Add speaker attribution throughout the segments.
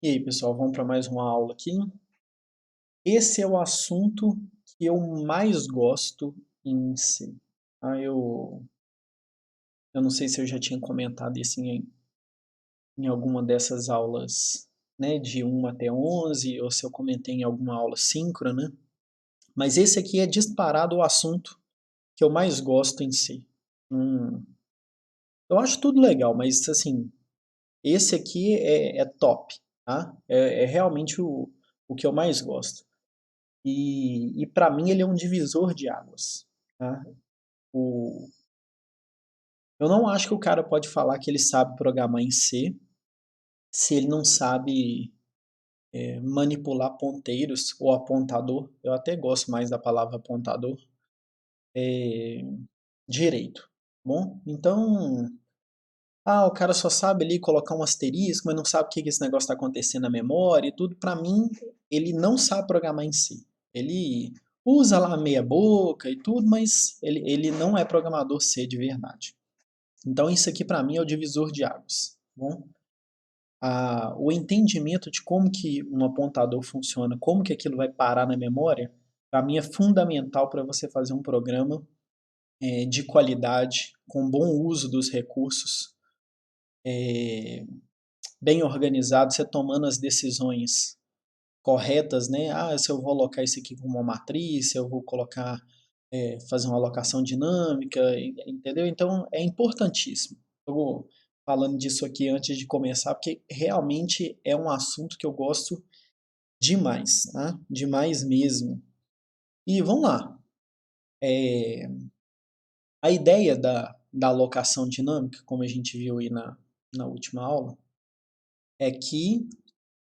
Speaker 1: E aí, pessoal, vamos para mais uma aula aqui. Esse é o assunto que eu mais gosto em si. Eu não sei se eu já tinha comentado isso em alguma dessas aulas, né, de 1 até 11, ou se eu comentei em alguma aula síncrona, né? Mas esse aqui é disparado o assunto que eu mais gosto em si. Eu acho tudo legal, mas assim, esse aqui é top, tá? É realmente o que eu mais gosto. E para mim ele é um divisor de águas. Tá? O, eu não acho que o cara pode falar que ele sabe programar em C se ele não sabe manipular ponteiros ou apontador. Eu até gosto mais da palavra apontador. Direito. Bom, então, o cara só sabe ali colocar um asterisco, mas não sabe o que esse negócio está acontecendo na memória e tudo. Para mim, ele não sabe programar em si. Ele usa lá meia boca e tudo, mas ele não é programador C de verdade. Então isso aqui para mim é o divisor de águas. Bom, o entendimento de como que um apontador funciona, como que aquilo vai parar na memória, para mim é fundamental para você fazer um programa de qualidade, com bom uso dos recursos, bem organizado, você tomando as decisões corretas, né? Se eu vou alocar isso aqui como uma matriz, se eu vou colocar, fazer uma alocação dinâmica, entendeu? Então é importantíssimo. Eu vou falando disso aqui antes de começar, porque realmente é um assunto que eu gosto demais, tá? Demais mesmo. E vamos lá. A ideia da alocação dinâmica, como a gente viu aí na última aula, é que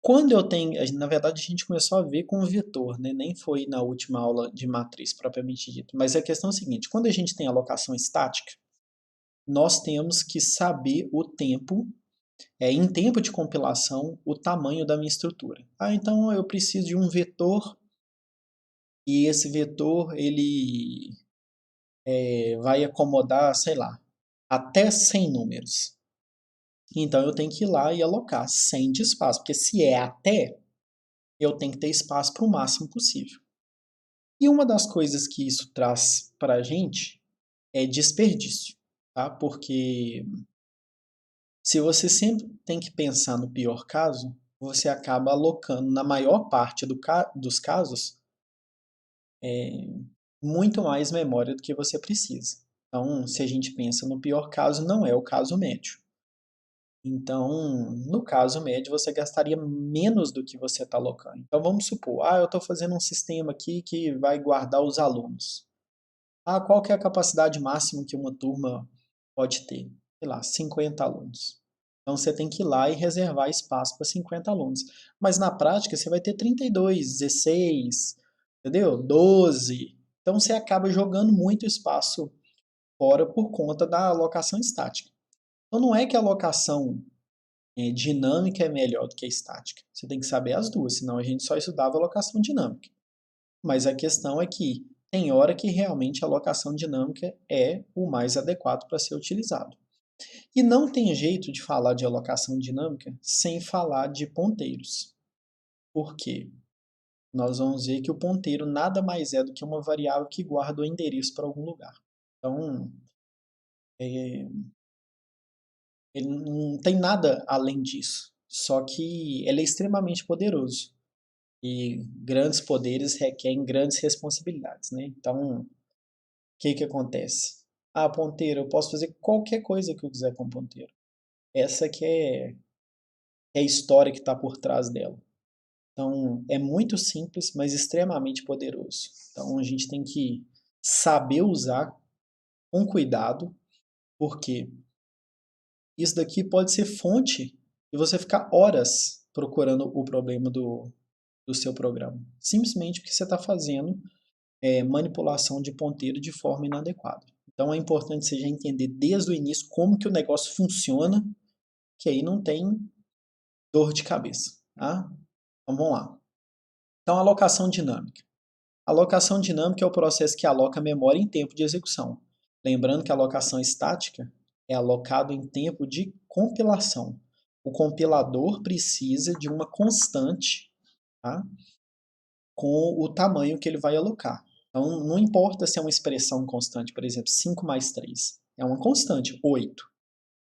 Speaker 1: quando eu tenho, na verdade a gente começou a ver com o vetor, né? Nem foi na última aula de matriz propriamente dito, mas a questão é a seguinte, quando a gente tem alocação estática, nós temos que saber o tempo, em tempo de compilação, o tamanho da minha estrutura. Então eu preciso de um vetor e esse vetor ele vai acomodar, sei lá, até 100 números. Então eu tenho que ir lá e alocar 100 de espaço, porque se é até, eu tenho que ter espaço para o máximo possível. E uma das coisas que isso traz para a gente é desperdício, tá? Porque se você sempre tem que pensar no pior caso, você acaba alocando, na maior parte dos casos, muito mais memória do que você precisa. Então, se a gente pensa no pior caso, não é o caso médio. Então, no caso médio, você gastaria menos do que você está alocando. Então, vamos supor, eu estou fazendo um sistema aqui que vai guardar os alunos. Qual que é a capacidade máxima que uma turma pode ter? Sei lá, 50 alunos. Então, você tem que ir lá e reservar espaço para 50 alunos. Mas, na prática, você vai ter 32, 16, entendeu? 12. Então, você acaba jogando muito espaço fora por conta da alocação estática. Então não é que a alocação dinâmica é melhor do que a estática. Você tem que saber as duas, senão a gente só estudava alocação dinâmica. Mas a questão é que tem hora que realmente a alocação dinâmica é o mais adequado para ser utilizado. E não tem jeito de falar de alocação dinâmica sem falar de ponteiros. Por quê? Nós vamos ver que o ponteiro nada mais é do que uma variável que guarda o endereço para algum lugar. Então, ele não tem nada além disso. Só que ele é extremamente poderoso. E grandes poderes requerem grandes responsabilidades, né? Então, o que acontece? Ponteiro, eu posso fazer qualquer coisa que eu quiser com ponteiro. Essa que é a história que está por trás dela. Então, é muito simples, mas extremamente poderoso. Então, a gente tem que saber usar com cuidado, porque isso daqui pode ser fonte de você ficar horas procurando o problema do seu programa. Simplesmente porque você está fazendo manipulação de ponteiro de forma inadequada. Então é importante você já entender desde o início como que o negócio funciona, que aí não tem dor de cabeça. Tá? Então vamos lá. Então alocação dinâmica. Alocação dinâmica é o processo que aloca a memória em tempo de execução. Lembrando que a alocação estática é alocado em tempo de compilação. o compilador precisa de uma constante, tá? Com o tamanho que ele vai alocar. Então, não importa se é uma expressão constante, por exemplo, 5 mais 3. É uma constante, 8.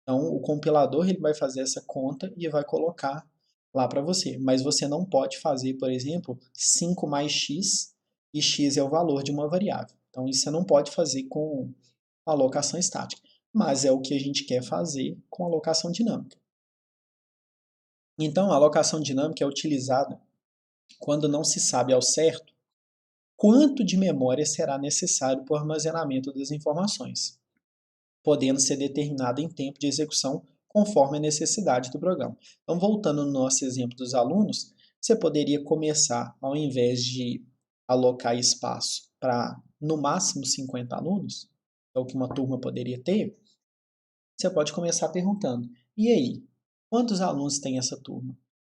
Speaker 1: Então, o compilador ele vai fazer essa conta e vai colocar lá para você. Mas você não pode fazer, por exemplo, 5 mais x, e x é o valor de uma variável. Então, isso você não pode fazer com alocação estática. Mas é o que a gente quer fazer com alocação dinâmica. Então, a alocação dinâmica é utilizada quando não se sabe ao certo quanto de memória será necessário para o armazenamento das informações, podendo ser determinada em tempo de execução conforme a necessidade do programa. Então, voltando no nosso exemplo dos alunos, você poderia começar, ao invés de alocar espaço para no máximo 50 alunos, é o que uma turma poderia ter, você pode começar perguntando, e aí, quantos alunos tem essa turma?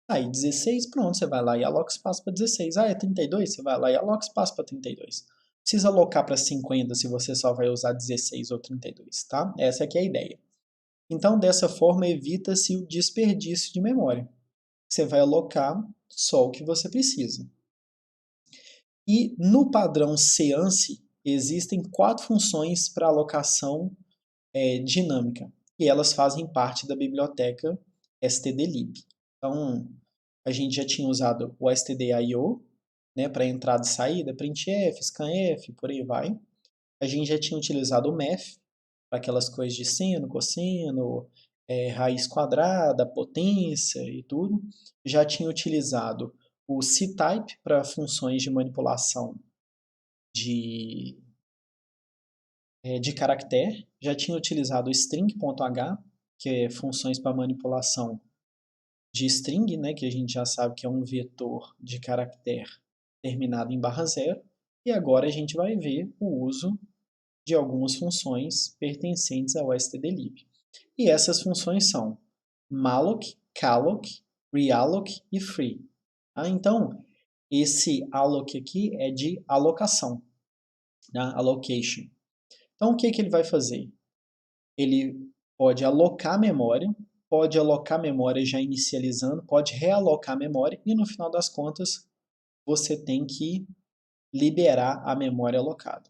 Speaker 1: Aí 16, pronto, você vai lá e aloca espaço para 16. Ah, é 32? Você vai lá e aloca espaço para 32. Precisa alocar para 50 se você só vai usar 16 ou 32, tá? Essa aqui é a ideia. Então, dessa forma, evita-se o desperdício de memória. Você vai alocar só o que você precisa. E no padrão Seance, existem 4 funções para alocação dinâmica. E elas fazem parte da biblioteca stdlib. Então, a gente já tinha usado o stdio, né, para entrada e saída, printf, scanf, por aí vai. A gente já tinha utilizado o math, para aquelas coisas de seno, cosseno, raiz quadrada, potência e tudo. Já tinha utilizado o ctype para funções de manipulação de caractere. Já tinha utilizado o string.h, que é funções para manipulação de string, né, que a gente já sabe que é um vetor de caractere terminado em /0, e agora a gente vai ver o uso de algumas funções pertencentes ao stdlib. E essas funções são malloc, calloc, realloc e free. Então, esse alloc aqui é de alocação, né? Allocation. Então, o que ele vai fazer? Ele pode alocar memória, pode alocar memória já inicializando, pode realocar memória e no final das contas você tem que liberar a memória alocada.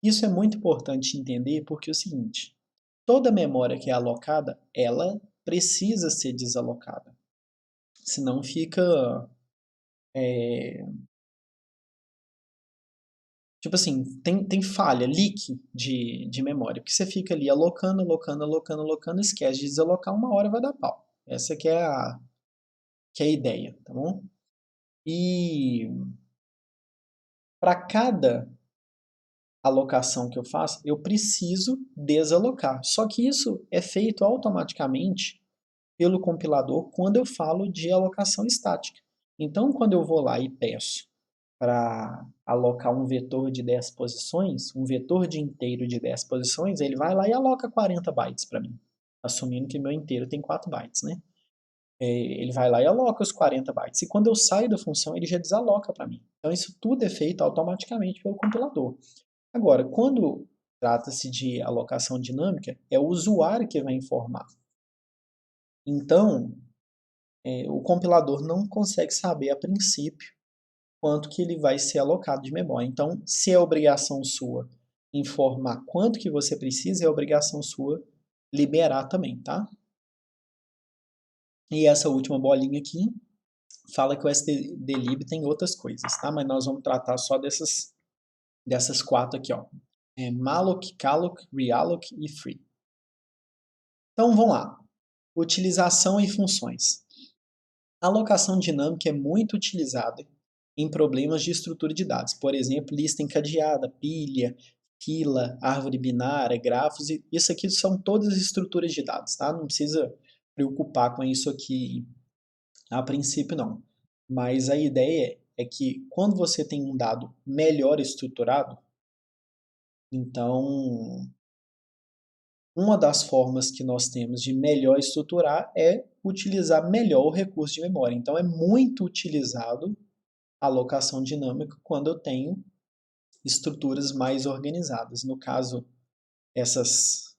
Speaker 1: Isso é muito importante entender porque é o seguinte, toda memória que é alocada, ela precisa ser desalocada. Senão fica tipo assim, tem falha, leak de memória, porque você fica ali alocando, esquece de desalocar, uma hora vai dar pau. Essa que é a ideia, tá bom? E para cada alocação que eu faço, eu preciso desalocar. Só que isso é feito automaticamente pelo compilador quando eu falo de alocação estática. Então, quando eu vou lá e peço para alocar um vetor de 10 posições, um vetor de inteiro de 10 posições, ele vai lá e aloca 40 bytes para mim, assumindo que meu inteiro tem 4 bytes, né? Ele vai lá e aloca os 40 bytes. E quando eu saio da função, ele já desaloca para mim. Então, isso tudo é feito automaticamente pelo compilador. Agora, quando trata-se de alocação dinâmica, é o usuário que vai informar. Então, o compilador não consegue saber a princípio quanto que ele vai ser alocado de memória. Então, se é obrigação sua informar quanto que você precisa, é obrigação sua liberar também, tá? E essa última bolinha aqui fala que o stdlib tem outras coisas, tá? Mas nós vamos tratar só dessas 4 aqui, ó. Malloc, calloc, realloc e free. Então, vamos lá. Utilização e funções. A alocação dinâmica é muito utilizada em problemas de estrutura de dados. Por exemplo, lista encadeada, pilha, fila, árvore binária, grafos. Isso aqui são todas estruturas de dados, tá? Não precisa preocupar com isso aqui a princípio, não. Mas a ideia é que quando você tem um dado melhor estruturado, então uma das formas que nós temos de melhor estruturar é utilizar melhor o recurso de memória. Então é muito utilizado a alocação dinâmica quando eu tenho estruturas mais organizadas. No caso, essas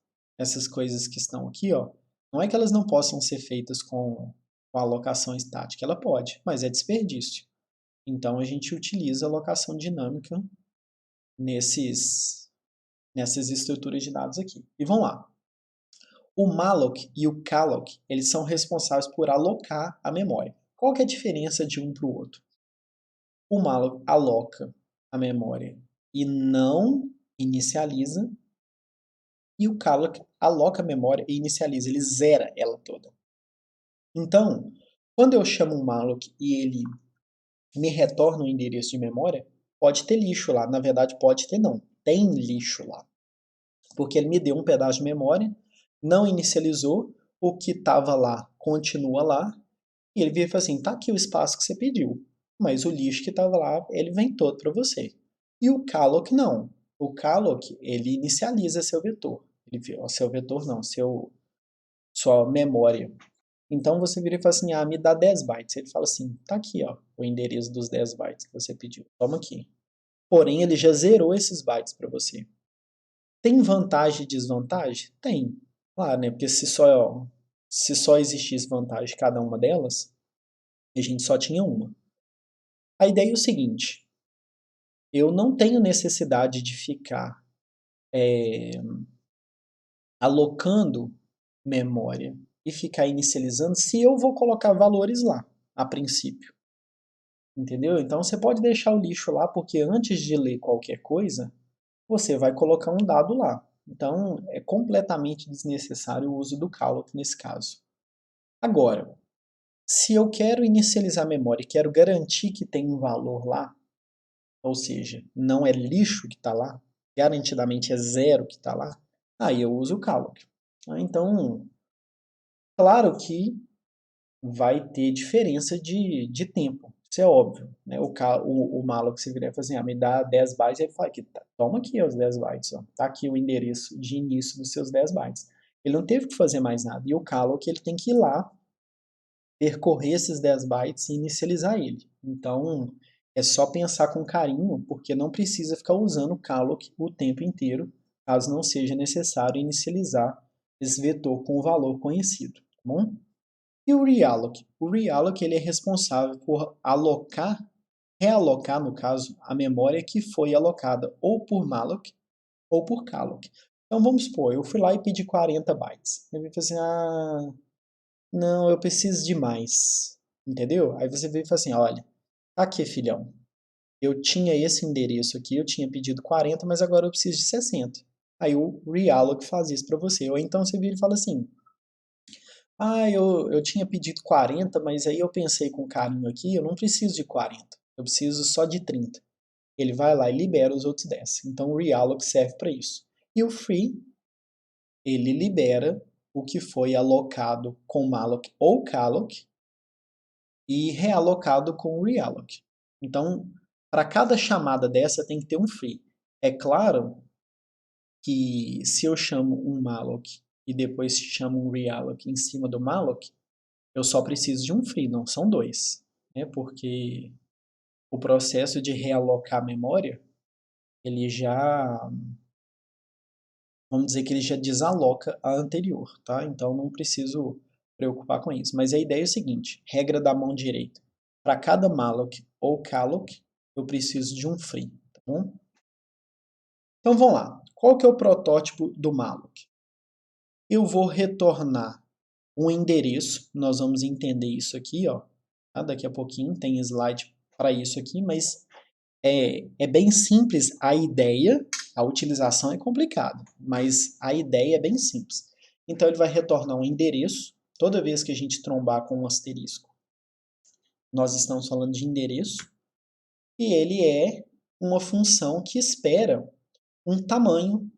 Speaker 1: coisas que estão aqui, ó, Não é que elas não possam ser feitas com alocação estática, ela pode, mas é desperdício. Então a gente utiliza a alocação dinâmica nessas estruturas de dados aqui. E vamos lá. O malloc e o calloc, eles são responsáveis por alocar a memória. Qual que é a diferença de um para o outro? O malloc aloca a memória e não inicializa, e o calloc aloca a memória e inicializa, ele zera ela toda. Então, quando eu chamo um malloc e ele me retorna um endereço de memória, pode ter lixo lá. Na verdade, pode ter não. Tem lixo lá. Porque ele me deu um pedaço de memória, não inicializou, o que estava lá continua lá, e ele vira e fala assim, tá aqui o espaço que você pediu, mas o lixo que estava lá, ele vem todo para você. E o calloc não. O calloc, ele inicializa seu vetor. Seu vetor não, sua memória. Então você vira e fala assim, me dá 10 bytes. Ele fala assim, tá aqui, ó, o endereço dos 10 bytes que você pediu. Toma aqui. Porém, ele já zerou esses bytes para você. Tem vantagem e desvantagem? Tem. Claro, né? Porque se só existisse vantagem de cada uma delas, a gente só tinha uma. A ideia é o seguinte, eu não tenho necessidade de ficar alocando memória e ficar inicializando se eu vou colocar valores lá, a princípio. Entendeu? Então você pode deixar o lixo lá, porque antes de ler qualquer coisa, você vai colocar um dado lá. Então é completamente desnecessário o uso do calloc nesse caso. Agora, se eu quero inicializar a memória e quero garantir que tem um valor lá, ou seja, não é lixo que está lá, garantidamente é zero que está lá, aí eu uso o calloc. Então, claro que vai ter diferença de tempo. Isso é óbvio. Né? O malloc se virar e falar assim, me dá 10 bytes, ele fala aqui, toma aqui os 10 bytes. Ó. Tá aqui o endereço de início dos seus 10 bytes. Ele não teve que fazer mais nada. E o calloc, ele tem que ir lá, percorrer esses 10 bytes e inicializar ele. Então, é só pensar com carinho, porque não precisa ficar usando o calloc o tempo inteiro, caso não seja necessário inicializar esse vetor com o valor conhecido. Tá bom? E o realloc? O realloc ele é responsável por realocar, no caso, a memória que foi alocada ou por malloc ou por calloc. Então vamos supor, eu fui lá e pedi 40 bytes. Eu falei assim, não, eu preciso de mais. Entendeu? Aí você vem e fala assim, olha, tá aqui, filhão. Eu tinha esse endereço aqui, eu tinha pedido 40, mas agora eu preciso de 60. Aí o realloc faz isso para você. Ou então você vira e fala assim, eu tinha pedido 40, mas aí eu pensei com carinho aqui, eu não preciso de 40, eu preciso só de 30. Ele vai lá e libera os outros 10. Então o realloc serve para isso. E o free, ele libera o que foi alocado com malloc ou calloc e realocado com o realloc. Então, para cada chamada dessa tem que ter um free. É claro que se eu chamo um malloc e depois chamo um realloc em cima do malloc, eu só preciso de um free, não são dois, né? Porque o processo de realocar a memória, ele já, vamos dizer que ele já desaloca a anterior, tá? Então não preciso preocupar com isso. Mas a ideia é o seguinte, regra da mão direita. Para cada malloc ou calloc, eu preciso de um free, tá bom? Então vamos lá. Qual que é o protótipo do malloc? Eu vou retornar um endereço, nós vamos entender isso aqui, ó. Tá? Daqui a pouquinho tem slide para isso aqui, mas é bem simples a ideia, a utilização é complicada, mas a ideia é bem simples. Então ele vai retornar um endereço, toda vez que a gente trombar com um asterisco, nós estamos falando de endereço, e ele é uma função que espera um tamanho,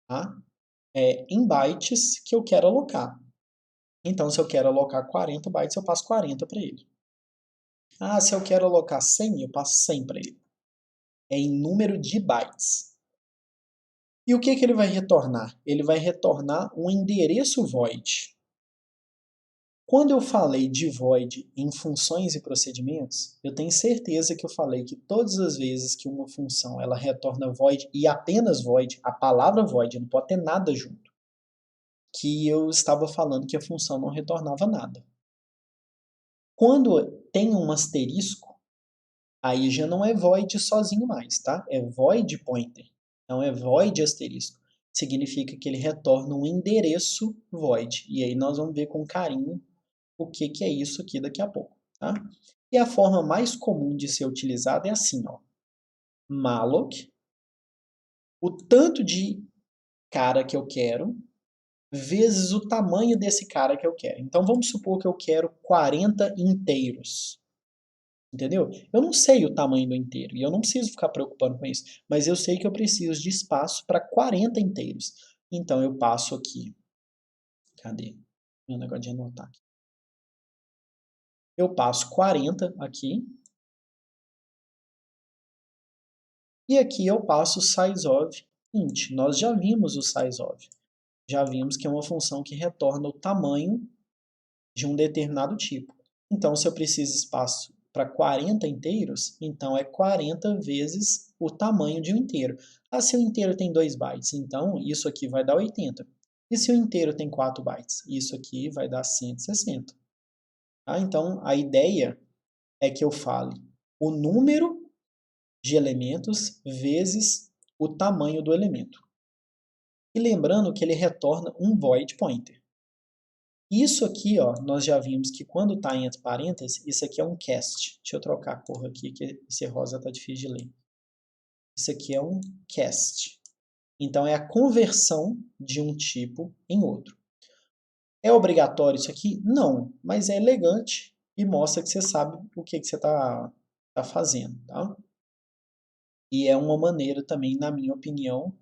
Speaker 1: tá? Em bytes que eu quero alocar. Então, se eu quero alocar 40 bytes, eu passo 40 para ele. Se eu quero alocar 100, eu passo 100 para ele. É em número de bytes. E o que ele vai retornar? Ele vai retornar um endereço void. Quando eu falei de void em funções e procedimentos, eu tenho certeza que eu falei que todas as vezes que uma função ela retorna void e apenas void, a palavra void, não pode ter nada junto. que eu estava falando que a função não retornava nada. Quando tem um asterisco, aí já não é void sozinho mais, tá? É void pointer, não é void asterisco. Significa que ele retorna um endereço void. E aí nós vamos ver com carinho o que é isso aqui daqui a pouco, tá? E a forma mais comum de ser utilizada é assim, ó. Malloc, o tanto de cara que eu quero, vezes o tamanho desse cara que eu quero. Então vamos supor que eu quero 40 inteiros. Entendeu? Eu não sei o tamanho do inteiro e eu não preciso ficar preocupando com isso, mas eu sei que eu preciso de espaço para 40 inteiros. Então eu passo aqui. Cadê? Meu negócio de anotar aqui. Eu passo 40 aqui. E aqui eu passo size of int. Nós já vimos o size of. Já vimos que é uma função que retorna o tamanho de um determinado tipo. Então, se eu preciso de espaço para 40 inteiros, então é 40 vezes o tamanho de um inteiro. Ah, se o inteiro tem 2 bytes, então isso aqui vai dar 80. E se o inteiro tem 4 bytes? Isso aqui vai dar 160. Ah, então, a ideia é que eu fale o número de elementos vezes o tamanho do elemento. E lembrando que ele retorna um void pointer. Isso aqui, ó, nós já vimos que quando está entre parênteses, isso aqui é um cast. Deixa eu trocar a cor aqui, que esse rosa está difícil de ler. Isso aqui é um cast. Então, é a conversão de um tipo em outro. É obrigatório isso aqui? Não, mas é elegante e mostra que você sabe o que você está fazendo. Tá? E é uma maneira também, na minha opinião,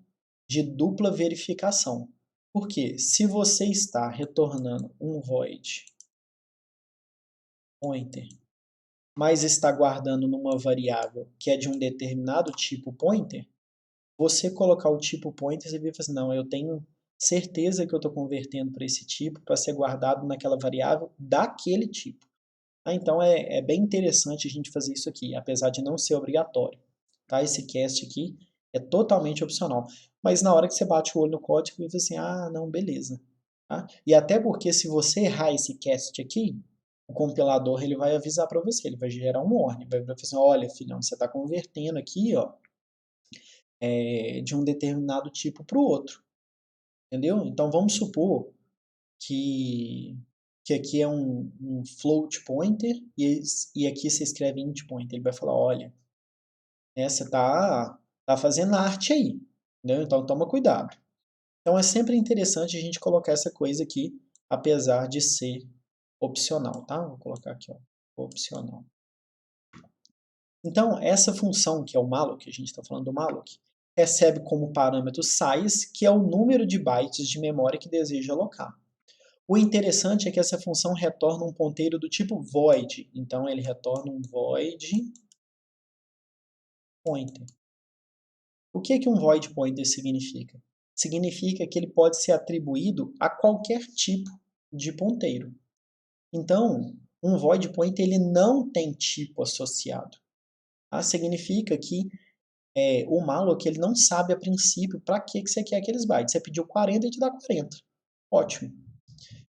Speaker 1: de dupla verificação. Porque se você está retornando um void pointer, mas está guardando numa variável que é de um determinado tipo pointer, você colocar o tipo pointer, você vira e fala assim, não, eu tenho certeza que eu estou convertendo para esse tipo, para ser guardado naquela variável daquele tipo. Ah, então é bem interessante a gente fazer isso aqui, apesar de não ser obrigatório. Tá? Esse cast aqui é totalmente opcional. Mas na hora que você bate o olho no código, você fala assim, ah, não, beleza. Tá? E até porque se você errar esse cast aqui, o compilador ele vai avisar para você, ele vai gerar um warning, vai falar assim, olha, filhão, você está convertendo aqui, ó, de um determinado tipo para o outro, entendeu? Então vamos supor que aqui é um float pointer e aqui você escreve int pointer, ele vai falar, olha, você tá fazendo arte aí, entendeu? Então toma cuidado. Então é sempre interessante a gente colocar essa coisa aqui, apesar de ser opcional, tá? Vou colocar aqui, ó, opcional. Então, essa função, que é o malloc, a gente está falando do malloc, recebe como parâmetro size, que é o número de bytes de memória que deseja alocar. O interessante é que essa função retorna um ponteiro do tipo void. Então, ele retorna um void pointer. O que um void pointer significa? Significa que ele pode ser atribuído a qualquer tipo de ponteiro. Então, um void pointer ele não tem tipo associado. Significa que o malloc ele não sabe a princípio para que você quer aqueles bytes. Você pediu 40 e te dá 40. Ótimo.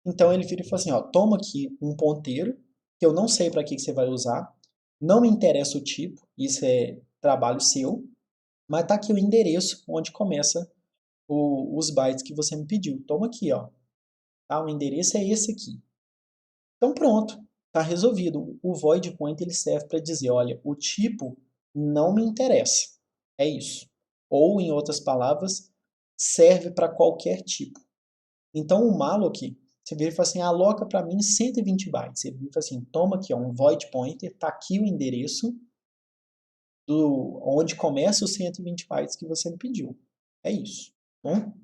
Speaker 1: Então ele vira e fala assim, ó, toma aqui um ponteiro, que eu não sei para que você vai usar, não me interessa o tipo, isso é trabalho seu, mas tá aqui o endereço onde começa os bytes que você me pediu. Toma aqui, ó. Tá? O endereço é esse aqui. Então pronto, tá resolvido. O void pointer ele serve para dizer, olha, o tipo não me interessa. É isso. Ou, em outras palavras, serve para qualquer tipo. Então, o malloc, você vira e fala assim, aloca para mim 120 bytes. Você vira e fala assim, toma aqui ó, um void pointer, está aqui o endereço onde começa os 120 bytes que você me pediu. É isso. Bom?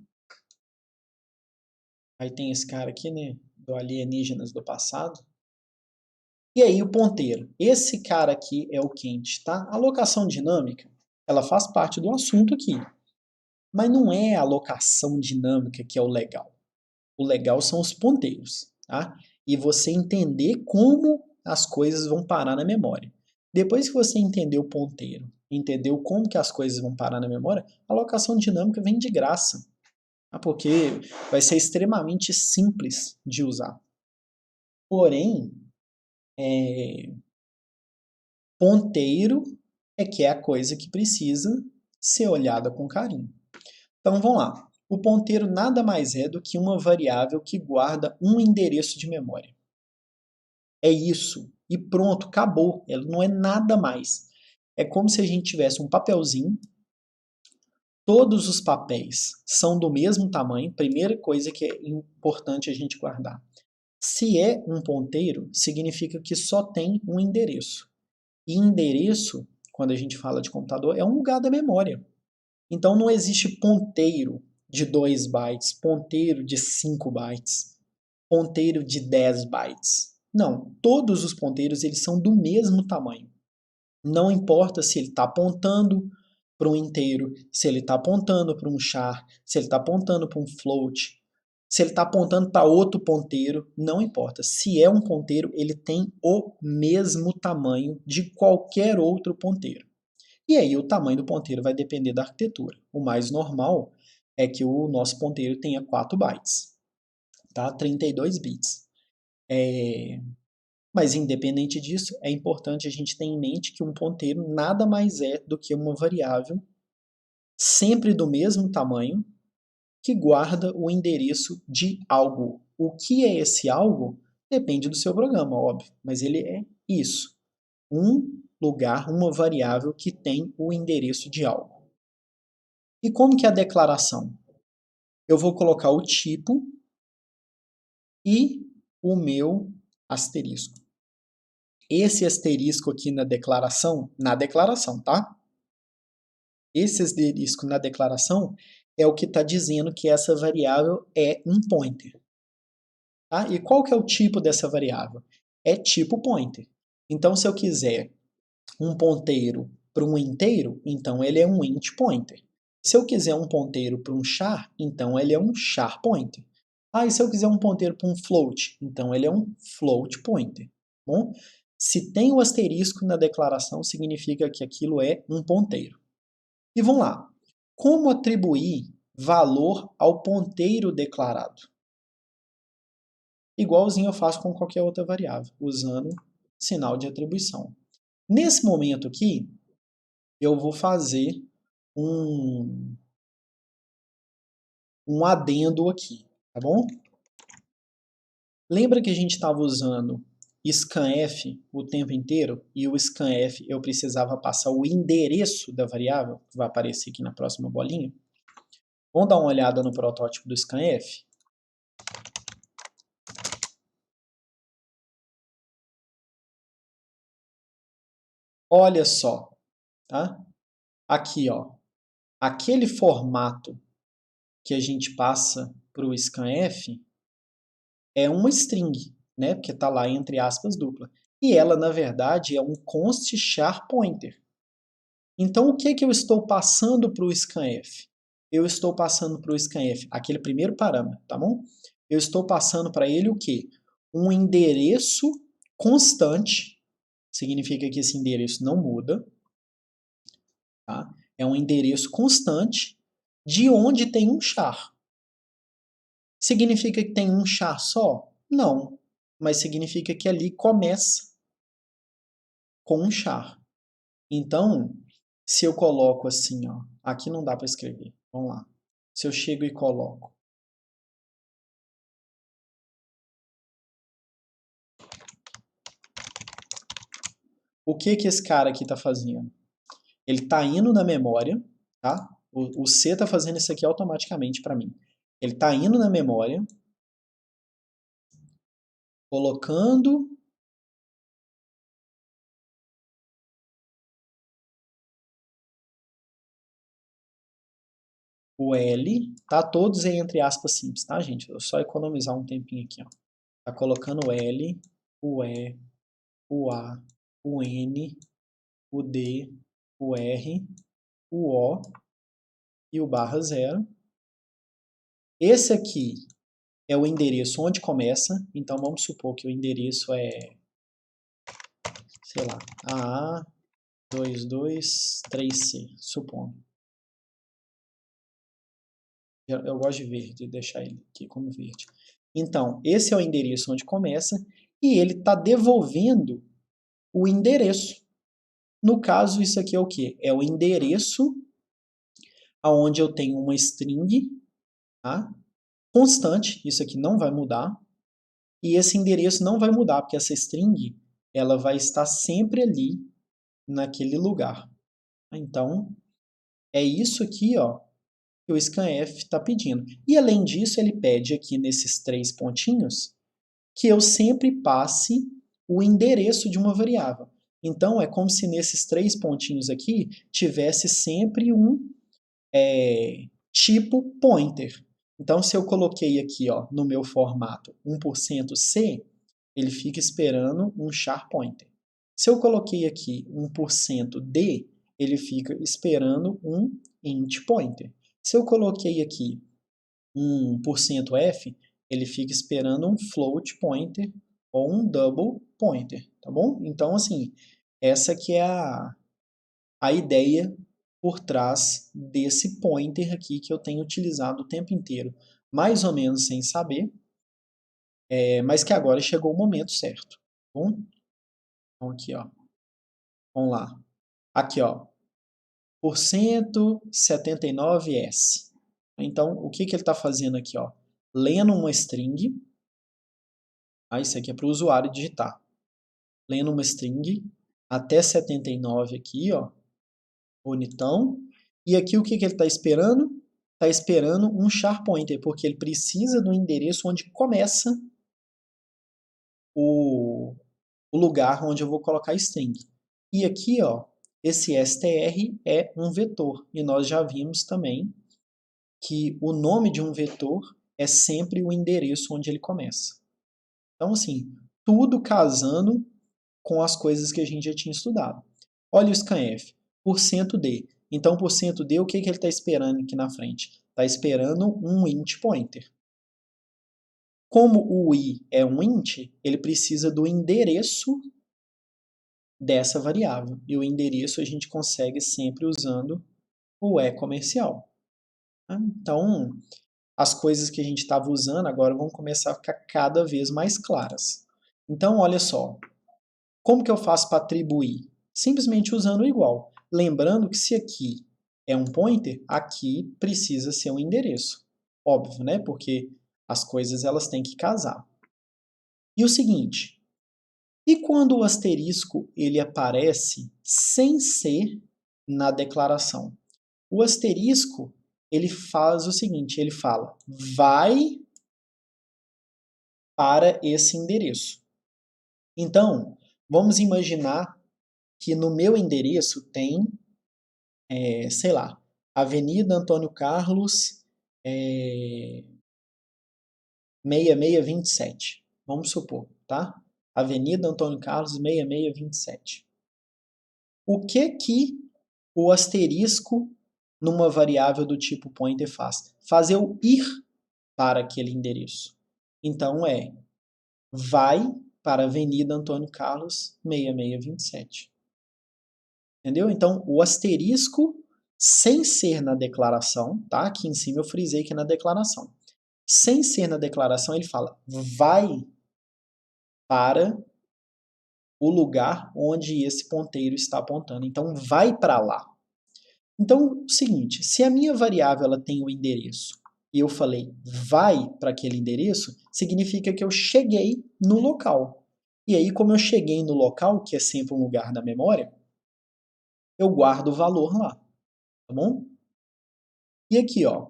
Speaker 1: Aí tem esse cara aqui, né, do alienígenas do passado. E aí o ponteiro. Esse cara aqui é o quente, tá? A alocação dinâmica, ela faz parte do assunto aqui. Mas não é a alocação dinâmica que é o legal. O legal são os ponteiros, tá? E você entender como as coisas vão parar na memória. Depois que você entender o ponteiro, entendeu como que as coisas vão parar na memória, a alocação dinâmica vem de graça. tá? Porque vai ser extremamente simples de usar. Porém, ponteiro é que é a coisa que precisa ser olhada com carinho. Então vamos lá. O ponteiro nada mais é do que uma variável que guarda um endereço de memória. É isso. E pronto, acabou. Ela não é nada mais. É como se a gente tivesse um papelzinho. Todos os papéis são do mesmo tamanho. Primeira coisa que é importante a gente guardar. Se é um ponteiro, significa que só tem um endereço. E endereço, quando a gente fala de computador, é um lugar da memória. Então não existe ponteiro de 2 bytes, ponteiro de 5 bytes, ponteiro de 10 bytes. Não, todos os ponteiros eles são do mesmo tamanho. Não importa se ele está apontando para um inteiro, se ele está apontando para um char, se ele está apontando para um float, se ele está apontando para outro ponteiro, não importa. Se é um ponteiro, ele tem o mesmo tamanho de qualquer outro ponteiro. E aí o tamanho do ponteiro vai depender da arquitetura. O mais normal é que o nosso ponteiro tenha 4 bytes, tá? 32 bits. Mas independente disso, é importante a gente ter em mente que um ponteiro nada mais é do que uma variável sempre do mesmo tamanho que guarda o endereço de algo. O que é esse algo depende do seu programa, óbvio, mas ele é isso. Um lugar, uma variável que tem o endereço de algo. E como que é a declaração? Eu vou colocar o tipo e o meu asterisco. Esse asterisco aqui na declaração, tá? Esse asterisco na declaração é o que está dizendo que essa variável é um pointer. Tá? E qual que é o tipo dessa variável? É tipo pointer. Então, se eu quiser um ponteiro para um inteiro, então ele é um int pointer. Se eu quiser um ponteiro para um char, então ele é um char pointer. Ah, e se eu quiser um ponteiro para um float, então ele é um float pointer. Bom, se tem o asterisco na declaração, significa que aquilo é um ponteiro. E vamos lá. Como atribuir valor ao ponteiro declarado? Igualzinho eu faço com qualquer outra variável, usando sinal de atribuição. Nesse momento aqui, eu vou fazer um adendo aqui, tá bom? Lembra que a gente estava usando scanf o tempo inteiro? E o scanf eu precisava passar o endereço da variável, que vai aparecer aqui na próxima bolinha. Vamos dar uma olhada no protótipo do scanf? Olha só, tá? Aqui, ó, aquele formato que a gente passa para o scanf é uma string, né? Porque está lá entre aspas dupla. E ela, na verdade, é um const char pointer. Então, o que eu estou passando para o scanf? Eu estou passando para o scanf aquele primeiro parâmetro, tá bom? Eu estou passando para ele o quê? Um endereço constante, significa que esse endereço não muda, tá? É um endereço constante de onde tem um char. Significa que tem um char só? Não, mas significa que ali começa com um char. Então, se eu coloco assim, ó, aqui não dá para escrever. Vamos lá. Se eu chego e coloco o que esse cara aqui está fazendo? Ele está indo na memória, tá? O C está fazendo isso aqui automaticamente para mim. Ele está indo na memória, colocando o L, tá? Todos entre aspas simples, tá, gente? Eu só economizar um tempinho aqui, ó. Tá colocando o L, o E, o A, o N, o D, o R, o O e o barra zero. Esse aqui é o endereço onde começa, então vamos supor que o endereço é, sei lá, AA223C, supondo. Eu gosto de verde, deixar ele aqui como verde. Então, esse é o endereço onde começa e ele está devolvendo o endereço. No caso, isso aqui é o quê? É o endereço onde eu tenho uma string, tá? Constante, isso aqui não vai mudar. E esse endereço não vai mudar, porque essa string ela vai estar sempre ali naquele lugar. Então, é isso aqui, ó, que o scanf está pedindo. E além disso, ele pede aqui nesses 3 pontinhos que eu sempre passe o endereço de uma variável. Então, é como se nesses 3 pontinhos aqui tivesse sempre um tipo pointer. Então, se eu coloquei aqui ó, no meu formato 1% C, ele fica esperando um char pointer. Se eu coloquei aqui 1% D, ele fica esperando um int pointer. Se eu coloquei aqui 1% F, ele fica esperando um float pointer ou um double pointer, tá bom? Então, assim, essa que é a ideia por trás desse pointer aqui que eu tenho utilizado o tempo inteiro, mais ou menos sem saber, mas que agora chegou o momento certo, tá bom? Então aqui, ó, vamos lá. Aqui, ó, %79S. Então, o que ele está fazendo aqui, ó? Lendo uma string, isso aqui é para o usuário digitar. Lendo uma string até 79 aqui, ó, bonitão. E aqui o que ele está esperando? Está esperando um char pointer, porque ele precisa do endereço onde começa o lugar onde eu vou colocar a string. E aqui, ó, esse str é um vetor. E nós já vimos também que o nome de um vetor é sempre o endereço onde ele começa. Então, assim, tudo casando com as coisas que a gente já tinha estudado. Olha o scanf, %d. Então, %d, o que ele está esperando aqui na frente? Está esperando um int pointer. Como o i é um int, ele precisa do endereço dessa variável. E o endereço a gente consegue sempre usando o comercial. Então, as coisas que a gente estava usando agora vão começar a ficar cada vez mais claras. Então, olha só. Como que eu faço para atribuir? Simplesmente usando o igual. Lembrando que se aqui é um pointer, aqui precisa ser um endereço. Óbvio, né? Porque as coisas elas têm que casar. E o seguinte, e quando o asterisco ele aparece sem ser na declaração? O asterisco ele faz o seguinte, ele fala, vai para esse endereço. Então, vamos imaginar que no meu endereço tem, sei lá, Avenida Antônio Carlos 6627. Vamos supor, tá? Avenida Antônio Carlos 6627. O que o asterisco numa variável do tipo pointer faz? Faz eu ir para aquele endereço. Então vai para a Avenida Antônio Carlos 6627. Entendeu? Então, o asterisco, sem ser na declaração, tá? Aqui em cima eu frisei que é na declaração. Sem ser na declaração, ele fala, vai para o lugar onde esse ponteiro está apontando. Então, vai para lá. Então, o seguinte, se a minha variável ela tem o endereço e eu falei vai para aquele endereço, significa que eu cheguei no local. E aí, como eu cheguei no local, que é sempre um lugar da memória, eu guardo o valor lá, tá bom? E aqui, ó,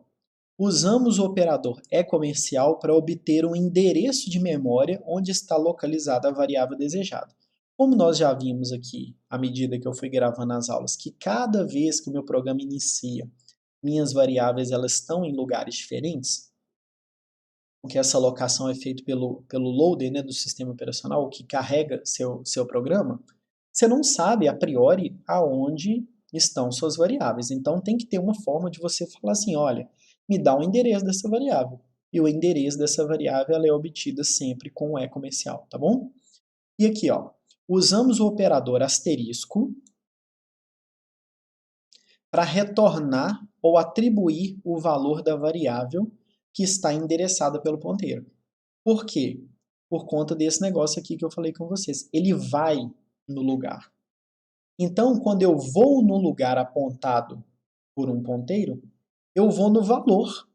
Speaker 1: usamos o operador ecomercial para obter um endereço de memória onde está localizada a variável desejada. Como nós já vimos aqui, à medida que eu fui gravando as aulas, que cada vez que o meu programa inicia, minhas variáveis elas estão em lugares diferentes, porque essa alocação é feita pelo loader, né, do sistema operacional, que carrega seu programa, você não sabe a priori aonde estão suas variáveis. Então tem que ter uma forma de você falar assim, olha, me dá o endereço dessa variável. E o endereço dessa variável ela é obtida sempre com o comercial, tá bom? E aqui, ó, usamos o operador asterisco para retornar ou atribuir o valor da variável que está endereçada pelo ponteiro. Por quê? Por conta desse negócio aqui que eu falei com vocês. Ele vai no lugar. Então, quando eu vou no lugar apontado por um ponteiro, eu vou no valor.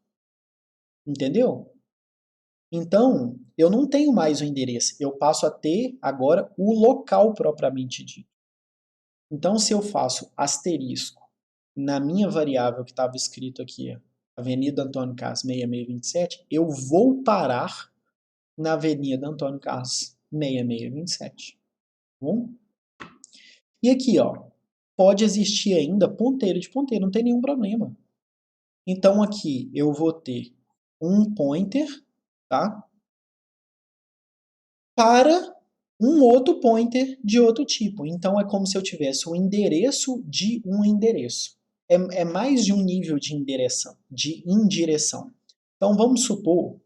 Speaker 1: Entendeu? Então, eu não tenho mais o endereço. Eu passo a ter agora o local propriamente dito. Então, se eu faço asterisco na minha variável que estava escrito aqui, Avenida Antônio Carlos 6627, eu vou parar na Avenida Antônio Carlos 6627. Bom? E aqui, ó, pode existir ainda ponteiro de ponteiro, não tem nenhum problema. Então aqui eu vou ter um pointer, tá? Para um outro pointer de outro tipo. Então é como se eu tivesse o endereço de um endereço. É mais de um nível de indireção. Então vamos supor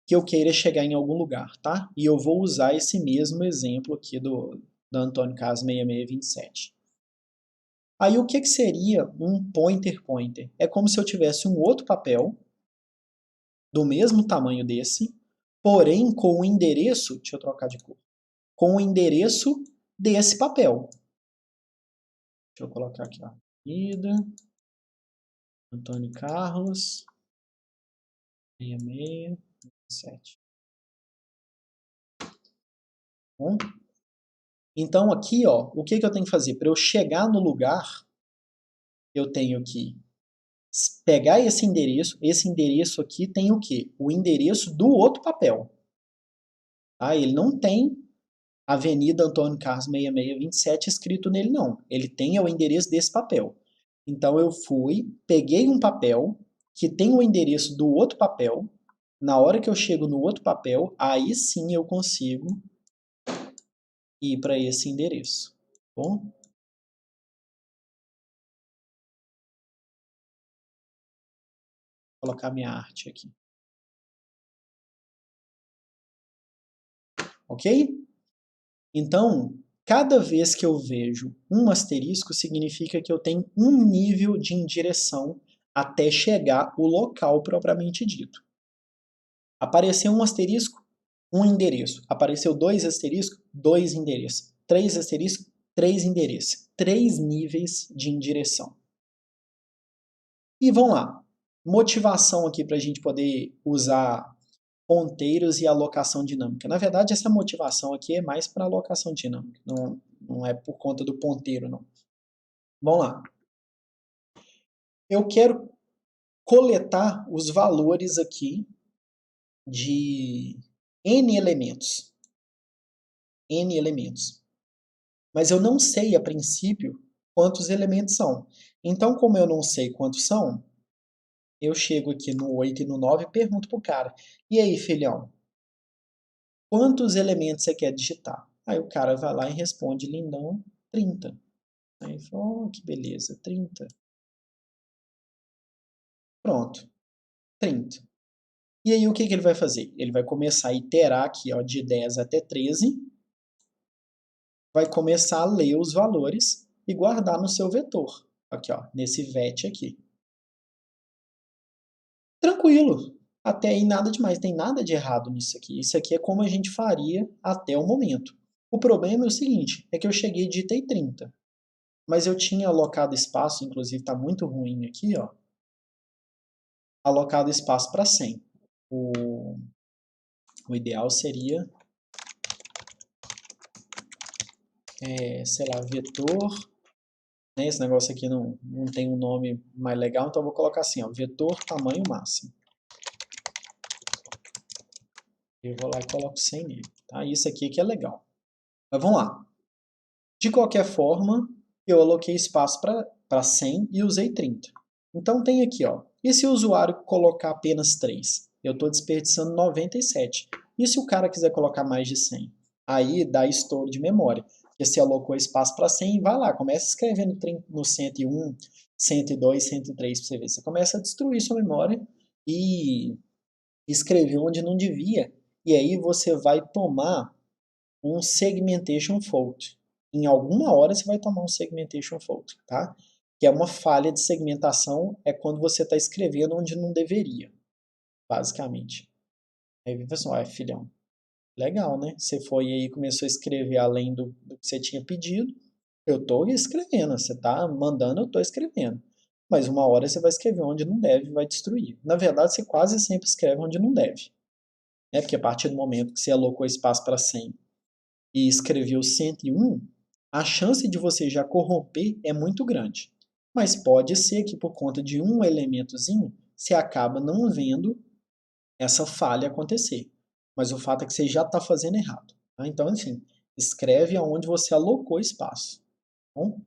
Speaker 1: que eu queira chegar em algum lugar, tá? E eu vou usar esse mesmo exemplo aqui do Antônio Carlos 6627. Aí o que seria um pointer? É como se eu tivesse um outro papel do mesmo tamanho desse, porém com o endereço, deixa eu trocar de cor, com o endereço desse papel. Deixa eu colocar aqui, ó. Ida, Antônio Carlos, 6627. Bom, então aqui, ó, o que eu tenho que fazer? Para eu chegar no lugar, eu tenho que pegar esse endereço aqui tem o quê? O endereço do outro papel. Tá? Ele não tem Avenida Antônio Carlos 6627 escrito nele, não. Ele tem o endereço desse papel. Então eu fui, peguei um papel que tem o endereço do outro papel. Na hora que eu chego no outro papel, aí sim eu consigo ir para esse endereço. Bom? Vou colocar minha arte aqui. Ok? Então, cada vez que eu vejo um asterisco, significa que eu tenho um nível de indireção até chegar o local propriamente dito. Apareceu um asterisco, um endereço. Apareceu dois asteriscos, dois endereços. Três asteriscos, três endereços. Três níveis de indireção. E vamos lá. Motivação aqui para a gente poder usar ponteiros e alocação dinâmica. Na verdade, essa motivação aqui é mais para alocação dinâmica. Não é por conta do ponteiro, não. Vamos lá. Eu quero coletar os valores aqui de N elementos. N elementos. Mas eu não sei, a princípio, quantos elementos são. Então, como eu não sei quantos são, eu chego aqui no 8 e no 9 e pergunto pro cara, e aí, filhão, quantos elementos você quer digitar? Aí o cara vai lá e responde, lindão, 30. Aí fala, oh, que beleza, 30. Pronto, 30. E aí o que ele vai fazer? Ele vai começar a iterar aqui, ó, de 10 até 13, vai começar a ler os valores e guardar no seu vetor. Aqui, ó, nesse vet aqui. Tranquilo. Até aí nada demais, tem nada de errado nisso aqui. Isso aqui é como a gente faria até o momento. O problema é o seguinte, é que eu cheguei e digitei 30. Mas eu tinha alocado espaço, inclusive está muito ruim aqui, ó. Alocado espaço para 100. O ideal seria, sei lá, vetor. Né? Esse negócio aqui não tem um nome mais legal, então eu vou colocar assim, ó, vetor tamanho máximo. Eu vou lá e coloco 100 nele. Tá? Isso aqui que é legal. Mas vamos lá. De qualquer forma, eu aloquei espaço para 100 e usei 30. Então tem aqui, ó. E se o usuário colocar apenas 3? Eu estou desperdiçando 97. E se o cara quiser colocar mais de 100? Aí dá estouro de memória. Porque você alocou espaço para 100 e vai lá, começa escrevendo no 101, 102, 103 para você ver. Você começa a destruir sua memória e escrever onde não devia. E aí você vai tomar um segmentation fault. Em alguma hora você vai tomar um segmentation fault, tá? que é uma falha de segmentação, é quando você está escrevendo onde não deveria, basicamente. Aí ele falou assim, filhão, legal, né? Você foi aí e começou a escrever além do que você tinha pedido. Eu estou escrevendo, você está mandando, eu estou escrevendo. Mas uma hora você vai escrever onde não deve e vai destruir. Na verdade, você quase sempre escreve onde não deve. Né? Porque a partir do momento que você alocou espaço para 100 e escreveu 101, a chance de você já corromper é muito grande. Mas pode ser que por conta de um elementozinho, você acaba não vendo essa falha acontecer. Mas o fato é que você já está fazendo errado. Tá? Então, assim, escreve aonde você alocou espaço. Tá bom?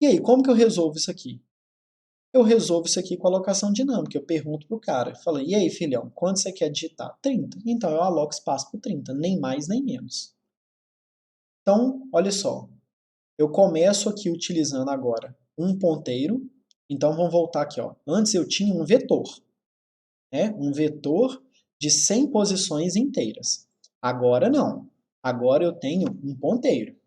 Speaker 1: E aí, como que eu resolvo isso aqui? Eu resolvo isso aqui com alocação dinâmica. Eu pergunto pro cara, falo, e aí, filhão, quanto você quer digitar? 30. Então eu aloco espaço para 30, nem mais nem menos. Então, olha só, eu começo aqui utilizando agora um ponteiro. Então vamos voltar aqui, ó. Antes eu tinha um vetor, né? Um vetor de 100 posições inteiras. Agora não. Agora eu tenho um ponteiro.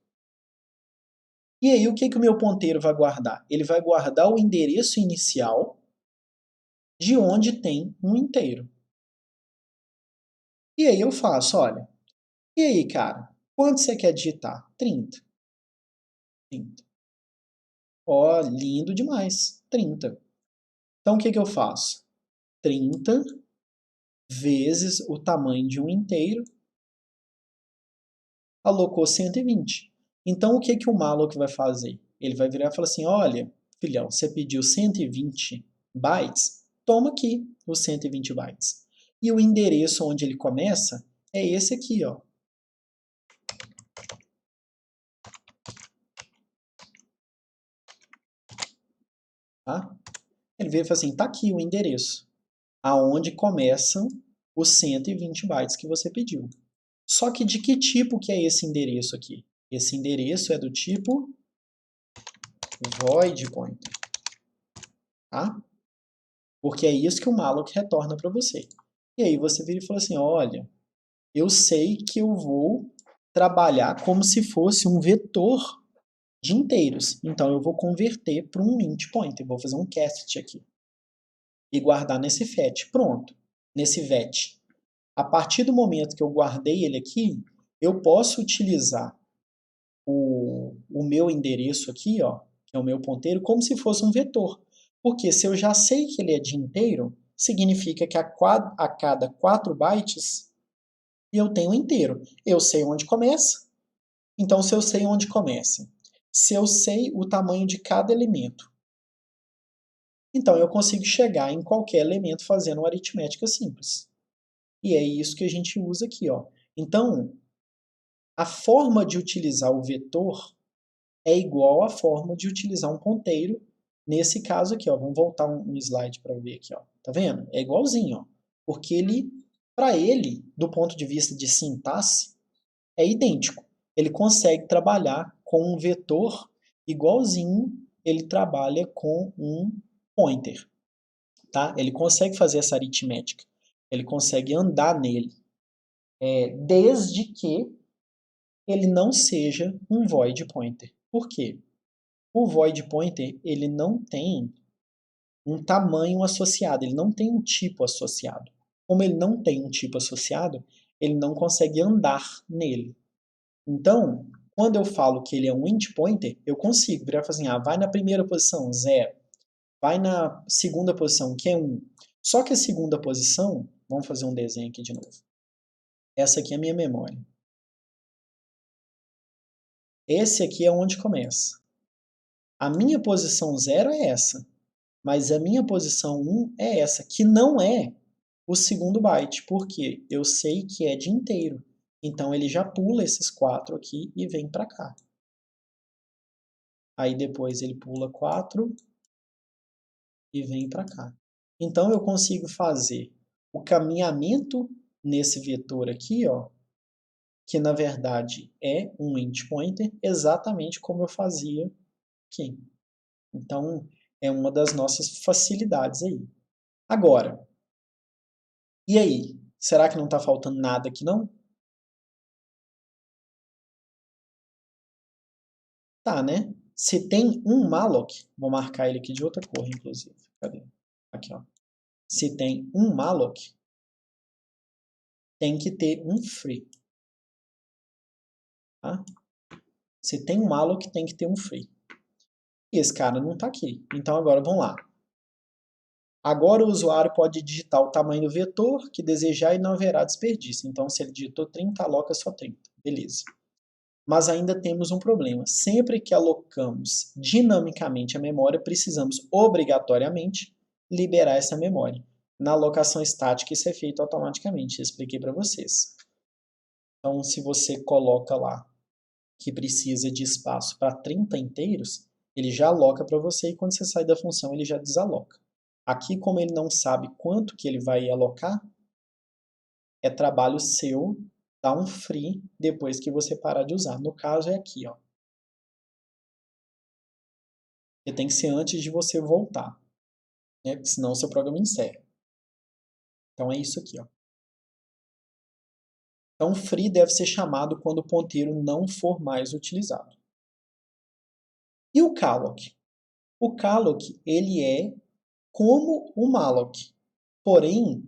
Speaker 1: E aí, o que o meu ponteiro vai guardar? Ele vai guardar o endereço inicial de onde tem um inteiro. E aí eu faço, olha, e aí, cara, quanto você quer digitar? 30. 30. Ó, lindo demais, 30. Então, o que eu faço? 30 vezes o tamanho de um inteiro, alocou 120. Então, o que o malloc vai fazer? Ele vai virar e falar assim, olha, filhão, você pediu 120 bytes, toma aqui os 120 bytes. E o endereço onde ele começa é esse aqui, ó. Tá? Ele veio e fala assim, tá aqui o endereço, aonde começam os 120 bytes que você pediu. Só que de que tipo que é esse endereço aqui? Esse endereço é do tipo void pointer, tá? Porque é isso que o malloc retorna para você. E aí você vira e fala assim, olha, eu sei que eu vou trabalhar como se fosse um vetor de inteiros. Então eu vou converter para um int pointer, vou fazer um cast aqui e guardar nesse fetch. Pronto, nesse vet. A partir do momento que eu guardei ele aqui, eu posso utilizar o meu endereço aqui, ó, que é o meu ponteiro, como se fosse um vetor. Porque se eu já sei que ele é de inteiro, significa que a cada 4 bytes eu tenho um inteiro. Eu sei onde começa. Então, se eu sei onde começa, se eu sei o tamanho de cada elemento, então eu consigo chegar em qualquer elemento fazendo uma aritmética simples. E é isso que a gente usa aqui, ó. Então, a forma de utilizar o vetor é igual à forma de utilizar um ponteiro. Nesse caso aqui, ó, vamos voltar um slide para ver aqui, ó. Tá vendo? É igualzinho, ó. Porque ele, para ele, do ponto de vista de sintaxe, é idêntico. Ele consegue trabalhar com um vetor igualzinho ele trabalha com um pointer, tá? Ele consegue fazer essa aritmética. Ele consegue andar nele, desde que ele não seja um void pointer. Por quê? O void pointer ele não tem um tamanho associado, ele não tem um tipo associado. Como ele não tem um tipo associado, ele não consegue andar nele. Então, quando eu falo que ele é um int pointer, eu consigo virar e falar assim, vai na primeira posição, 0. Vai na segunda posição, que é 1. Só que a segunda posição, vamos fazer um desenho aqui de novo. Essa aqui é a minha memória. Esse aqui é onde começa. A minha posição 0 é essa, mas a minha posição 1 é essa, que não é o segundo byte, porque eu sei que é de inteiro. Então ele já pula esses 4 aqui e vem para cá. Aí depois ele pula 4 e vem para cá. Então eu consigo fazer o caminhamento nesse vetor aqui, ó, que na verdade é um int pointer, exatamente como eu fazia aqui. Então é uma das nossas facilidades aí. Agora, e aí? Será que não está faltando nada aqui não? Tá, né? se tem um malloc, vou marcar ele aqui de outra cor, inclusive. Cadê? Aqui, ó. Se tem um malloc, tem que ter um free. Tá? Se tem um malloc, tem que ter um free. E esse cara não está aqui. Então agora vamos lá. Agora o usuário pode digitar o tamanho do vetor que desejar e não haverá desperdício. Então se ele digitou 30, aloca só 30. Beleza. Mas ainda temos um problema. Sempre que alocamos dinamicamente a memória, precisamos obrigatoriamente liberar essa memória. Na alocação estática isso é feito automaticamente. Eu expliquei para vocês. Então se você coloca lá que precisa de espaço para 30 inteiros, ele já aloca para você e quando você sai da função ele já desaloca. Aqui, como ele não sabe quanto que ele vai alocar, é trabalho seu dar um free depois que você parar de usar. No caso é aqui, ó. E tem que ser antes de você voltar, né? Porque senão o seu programa encerra. Então é isso aqui, ó. Então free deve ser chamado quando o ponteiro não for mais utilizado. E o calloc? O calloc, ele é como o malloc, porém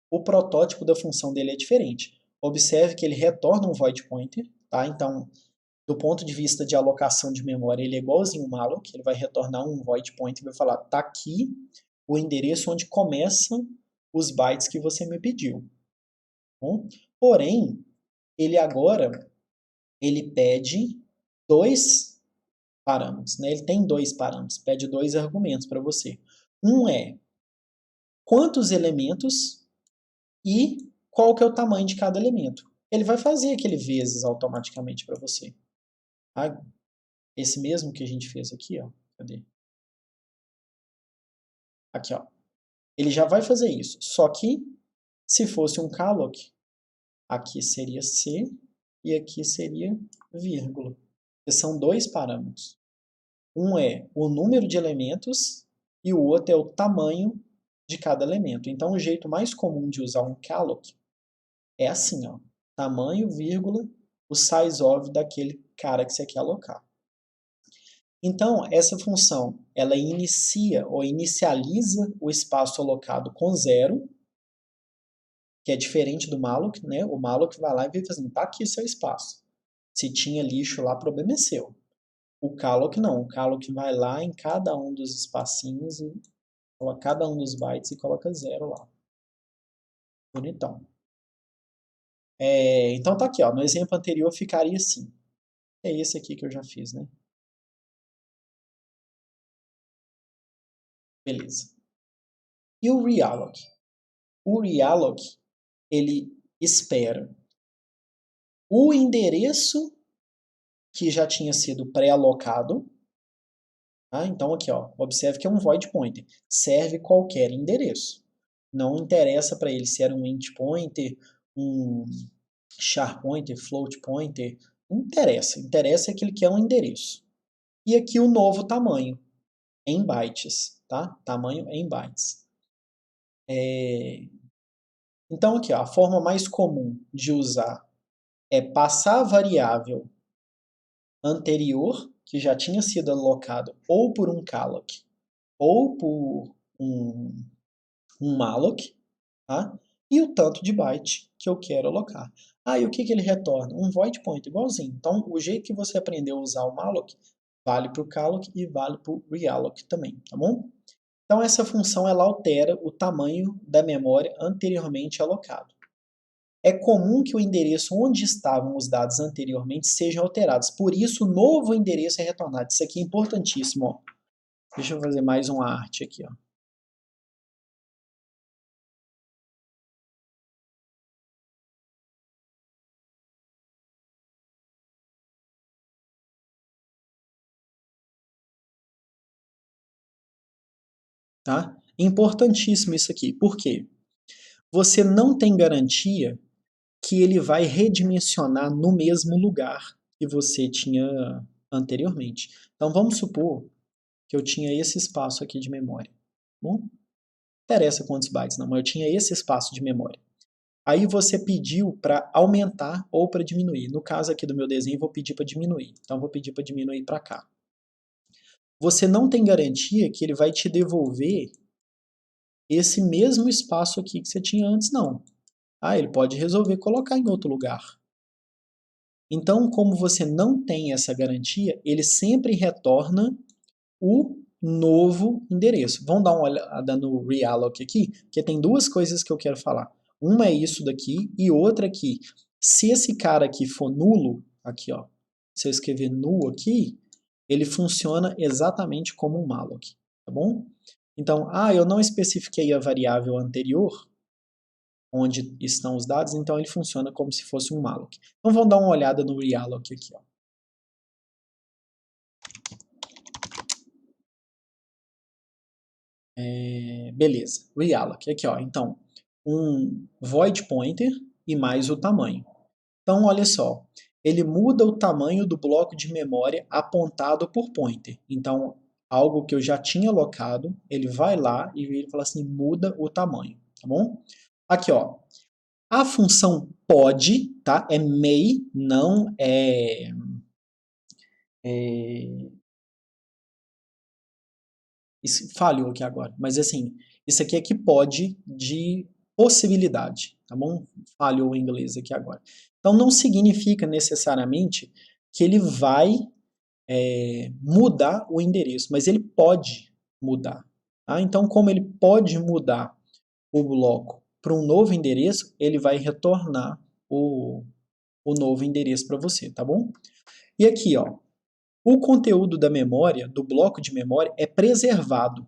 Speaker 1: o protótipo da função dele é diferente. Observe que ele retorna um void pointer, tá? Então, do ponto de vista de alocação de memória, ele é igualzinho o malloc, ele vai retornar um void pointer e vai falar, tá aqui o endereço onde começam os bytes que você me pediu. Bom? Porém, ele agora ele pede dois parâmetros, né? Ele tem dois parâmetros, pede dois argumentos para você. Um é quantos elementos e qual que é o tamanho de cada elemento. Ele vai fazer aquele vezes automaticamente para você. Ah, esse mesmo que a gente fez aqui, ó. Cadê? Aqui, ó. Ele já vai fazer isso. Só que, se fosse um calloc, aqui seria C e aqui seria vírgula. São dois parâmetros. Um é o número de elementos e o outro é o tamanho de cada elemento. Então, o jeito mais comum de usar um calloc é assim, ó. Tamanho, vírgula, o size of daquele cara que você quer alocar. Então, essa função, ela inicia ou inicializa o espaço alocado com 0, que é diferente do malloc, né? O malloc vai lá e vai fazendo, tá aqui seu espaço. Se tinha lixo lá, o problema é seu. O calloc não, o calloc vai lá em cada um dos espacinhos e coloca cada um dos bytes e coloca 0 lá. Bonitão. Então tá aqui, ó, no exemplo anterior ficaria assim. É esse aqui que eu já fiz, né? Beleza. E o realloc? O realloc, ele espera o endereço que já tinha sido pré-alocado. Tá? Então aqui, ó, observe que é um void pointer. Serve qualquer endereço. Não interessa para ele se era um int pointer, um char pointer, float pointer. Não interessa. Interessa é que ele quer um endereço. E aqui o novo tamanho, em bytes. Tá? Tamanho em bytes. Então aqui, ó, a forma mais comum de usar é passar a variável anterior, que já tinha sido alocado ou por um calloc ou por um malloc, tá? E o tanto de byte que eu quero alocar. Ah, e o que ele retorna? Um void pointer, igualzinho. Então, o jeito que você aprendeu a usar o malloc vale para o calloc e vale para o realloc também, tá bom? Então, essa função ela altera o tamanho da memória anteriormente alocado. É comum que o endereço onde estavam os dados anteriormente sejam alterados. Por isso, o novo endereço é retornado. Isso aqui é importantíssimo. Ó. Deixa eu fazer mais uma arte aqui. Ó. Tá? Importantíssimo isso aqui. Por quê? Você não tem garantia que ele vai redimensionar no mesmo lugar que você tinha anteriormente. Então, vamos supor que eu tinha esse espaço aqui de memória. Bom, não interessa quantos bytes, não, mas eu tinha esse espaço de memória. Aí você pediu para aumentar ou para diminuir. No caso aqui do meu desenho, vou pedir para diminuir. Então, vou pedir para diminuir para cá. você não tem garantia que ele vai te devolver esse mesmo espaço aqui que você tinha antes, não. Ele pode resolver colocar em outro lugar. Então, como você não tem essa garantia, ele sempre retorna o novo endereço. Vamos dar uma olhada no realloc aqui, porque tem duas coisas que eu quero falar. Uma é isso daqui e outra aqui. Se esse cara aqui for nulo, aqui ó, se eu escrever null aqui, ele funciona exatamente como um malloc, tá bom? Então, eu não especifiquei a variável anterior, onde estão os dados, então ele funciona como se fosse um malloc. Então vamos dar uma olhada no realloc aqui, ó. Beleza, realloc, aqui ó, então, um void pointer e mais o tamanho. Então olha só, ele muda o tamanho do bloco de memória apontado por pointer. Então, algo que eu já tinha alocado, ele vai lá e ele fala assim, muda o tamanho, tá bom? Aqui ó, a função pode, tá? É may, não Isso falhou aqui agora, mas assim, isso aqui é que pode de possibilidade, tá bom? Falhou o inglês aqui agora. Então não significa necessariamente que ele vai mudar o endereço, mas ele pode mudar. Tá? Então, como ele pode mudar o bloco para um novo endereço, ele vai retornar o novo endereço para você, tá bom? E aqui, ó, o conteúdo da memória, do bloco de memória, é preservado.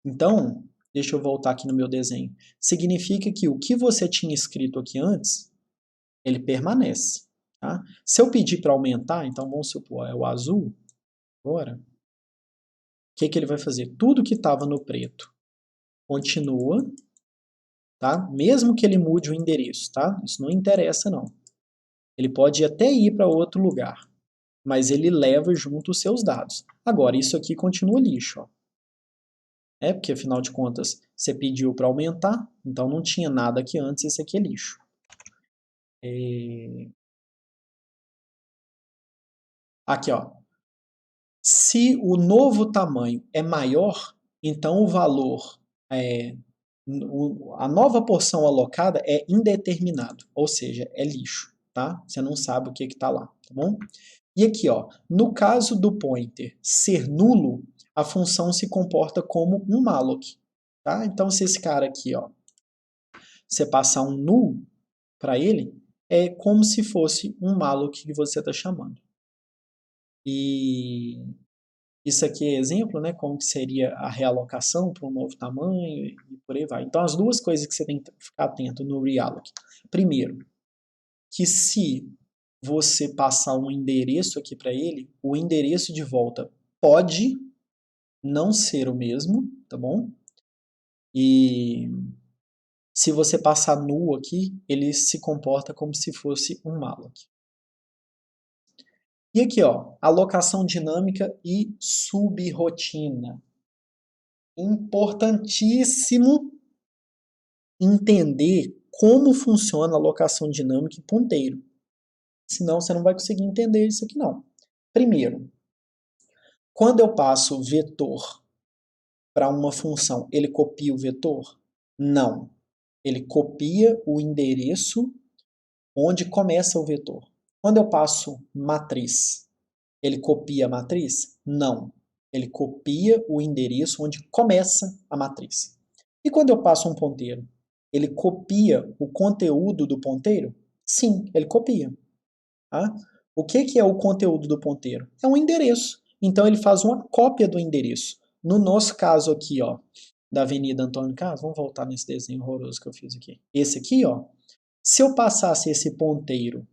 Speaker 1: Então, deixa eu voltar aqui no meu desenho. Significa que o que você tinha escrito aqui antes, ele permanece. Tá? Se eu pedir para aumentar, então vamos supor, é o azul, agora, o que ele vai fazer? Tudo que estava no preto continua, tá? Mesmo que ele mude o endereço, tá? Isso não interessa não. Ele pode até ir para outro lugar, mas ele leva junto os seus dados. Agora, isso aqui continua lixo, ó. Porque afinal de contas você pediu para aumentar, então não tinha nada aqui antes, esse aqui é lixo. Aqui, ó. Se o novo tamanho é maior, então o valor, a nova porção alocada é indeterminado, ou seja, é lixo, tá? Você não sabe o que está lá, tá bom? E aqui, ó, no caso do pointer ser nulo, a função se comporta como um malloc, tá? Então, se esse cara aqui, ó, você passar um null para ele, é como se fosse um malloc que você está chamando. E isso aqui é exemplo, né, como que seria a realocação para um novo tamanho e por aí vai. Então, as duas coisas que você tem que ficar atento no realloc. Primeiro, que se você passar um endereço aqui para ele, o endereço de volta pode não ser o mesmo, tá bom? E se você passar null aqui, ele se comporta como se fosse um malloc. E aqui, ó, alocação dinâmica e subrotina. Importantíssimo entender como funciona a alocação dinâmica e ponteiro. Senão você não vai conseguir entender isso aqui não. Primeiro, quando eu passo vetor para uma função, ele copia o vetor? Não. Ele copia o endereço onde começa o vetor. Quando eu passo matriz, ele copia a matriz? Não. Ele copia o endereço onde começa a matriz. E quando eu passo um ponteiro, ele copia o conteúdo do ponteiro? Sim, ele copia. Tá? O que é o conteúdo do ponteiro? É um endereço. Então ele faz uma cópia do endereço. No nosso caso aqui, ó, da Avenida Antônio Carlos, vamos voltar nesse desenho horroroso que eu fiz aqui. Esse aqui, ó, se eu passasse esse ponteiro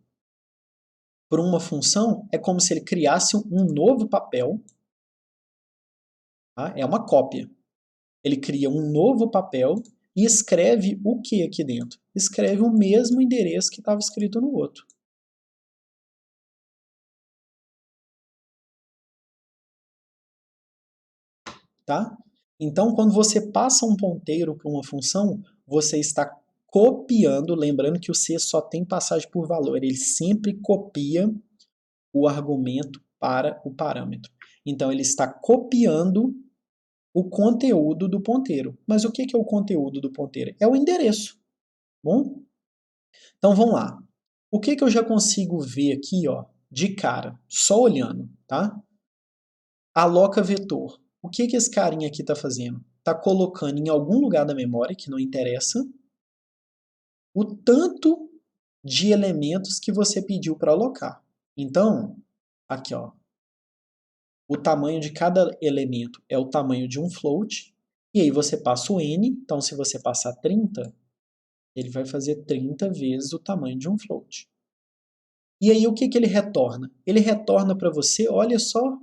Speaker 1: por uma função, é como se ele criasse um novo papel. Tá? É uma cópia. Ele cria um novo papel e escreve o que aqui dentro? Escreve o mesmo endereço que estava escrito no outro. Tá? Então, quando você passa um ponteiro para uma função, você está copiando, lembrando que o C só tem passagem por valor, ele sempre copia o argumento para o parâmetro. Então, ele está copiando o conteúdo do ponteiro. Mas o que é o conteúdo do ponteiro? É o endereço. Bom? Então, vamos lá. O que eu já consigo ver aqui, ó, de cara, só olhando, tá? Aloca vetor. O que esse carinha aqui está fazendo? Está colocando em algum lugar da memória, que não interessa, o tanto de elementos que você pediu para alocar. Então, aqui, ó, o tamanho de cada elemento é o tamanho de um float, e aí você passa o n, então se você passar 30, ele vai fazer 30 vezes o tamanho de um float. E aí o que ele retorna? Ele retorna para você, olha só,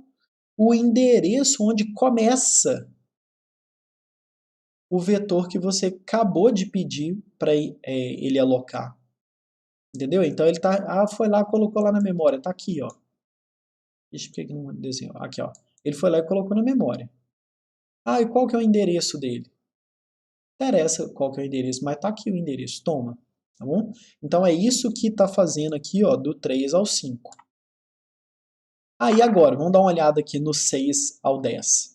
Speaker 1: o endereço onde começa o vetor que você acabou de pedir para ele alocar. Entendeu? Então ele foi lá, colocou lá na memória, tá aqui, ó. Deixa eu pegar um desenho, aqui, ó. Ele foi lá e colocou na memória. Ah, e qual que é o endereço dele? Não interessa qual que é o endereço, mas tá aqui o endereço, toma, tá bom? Então é isso que tá fazendo aqui, ó, do 3 ao 5. Aí agora, vamos dar uma olhada aqui no 6 ao 10.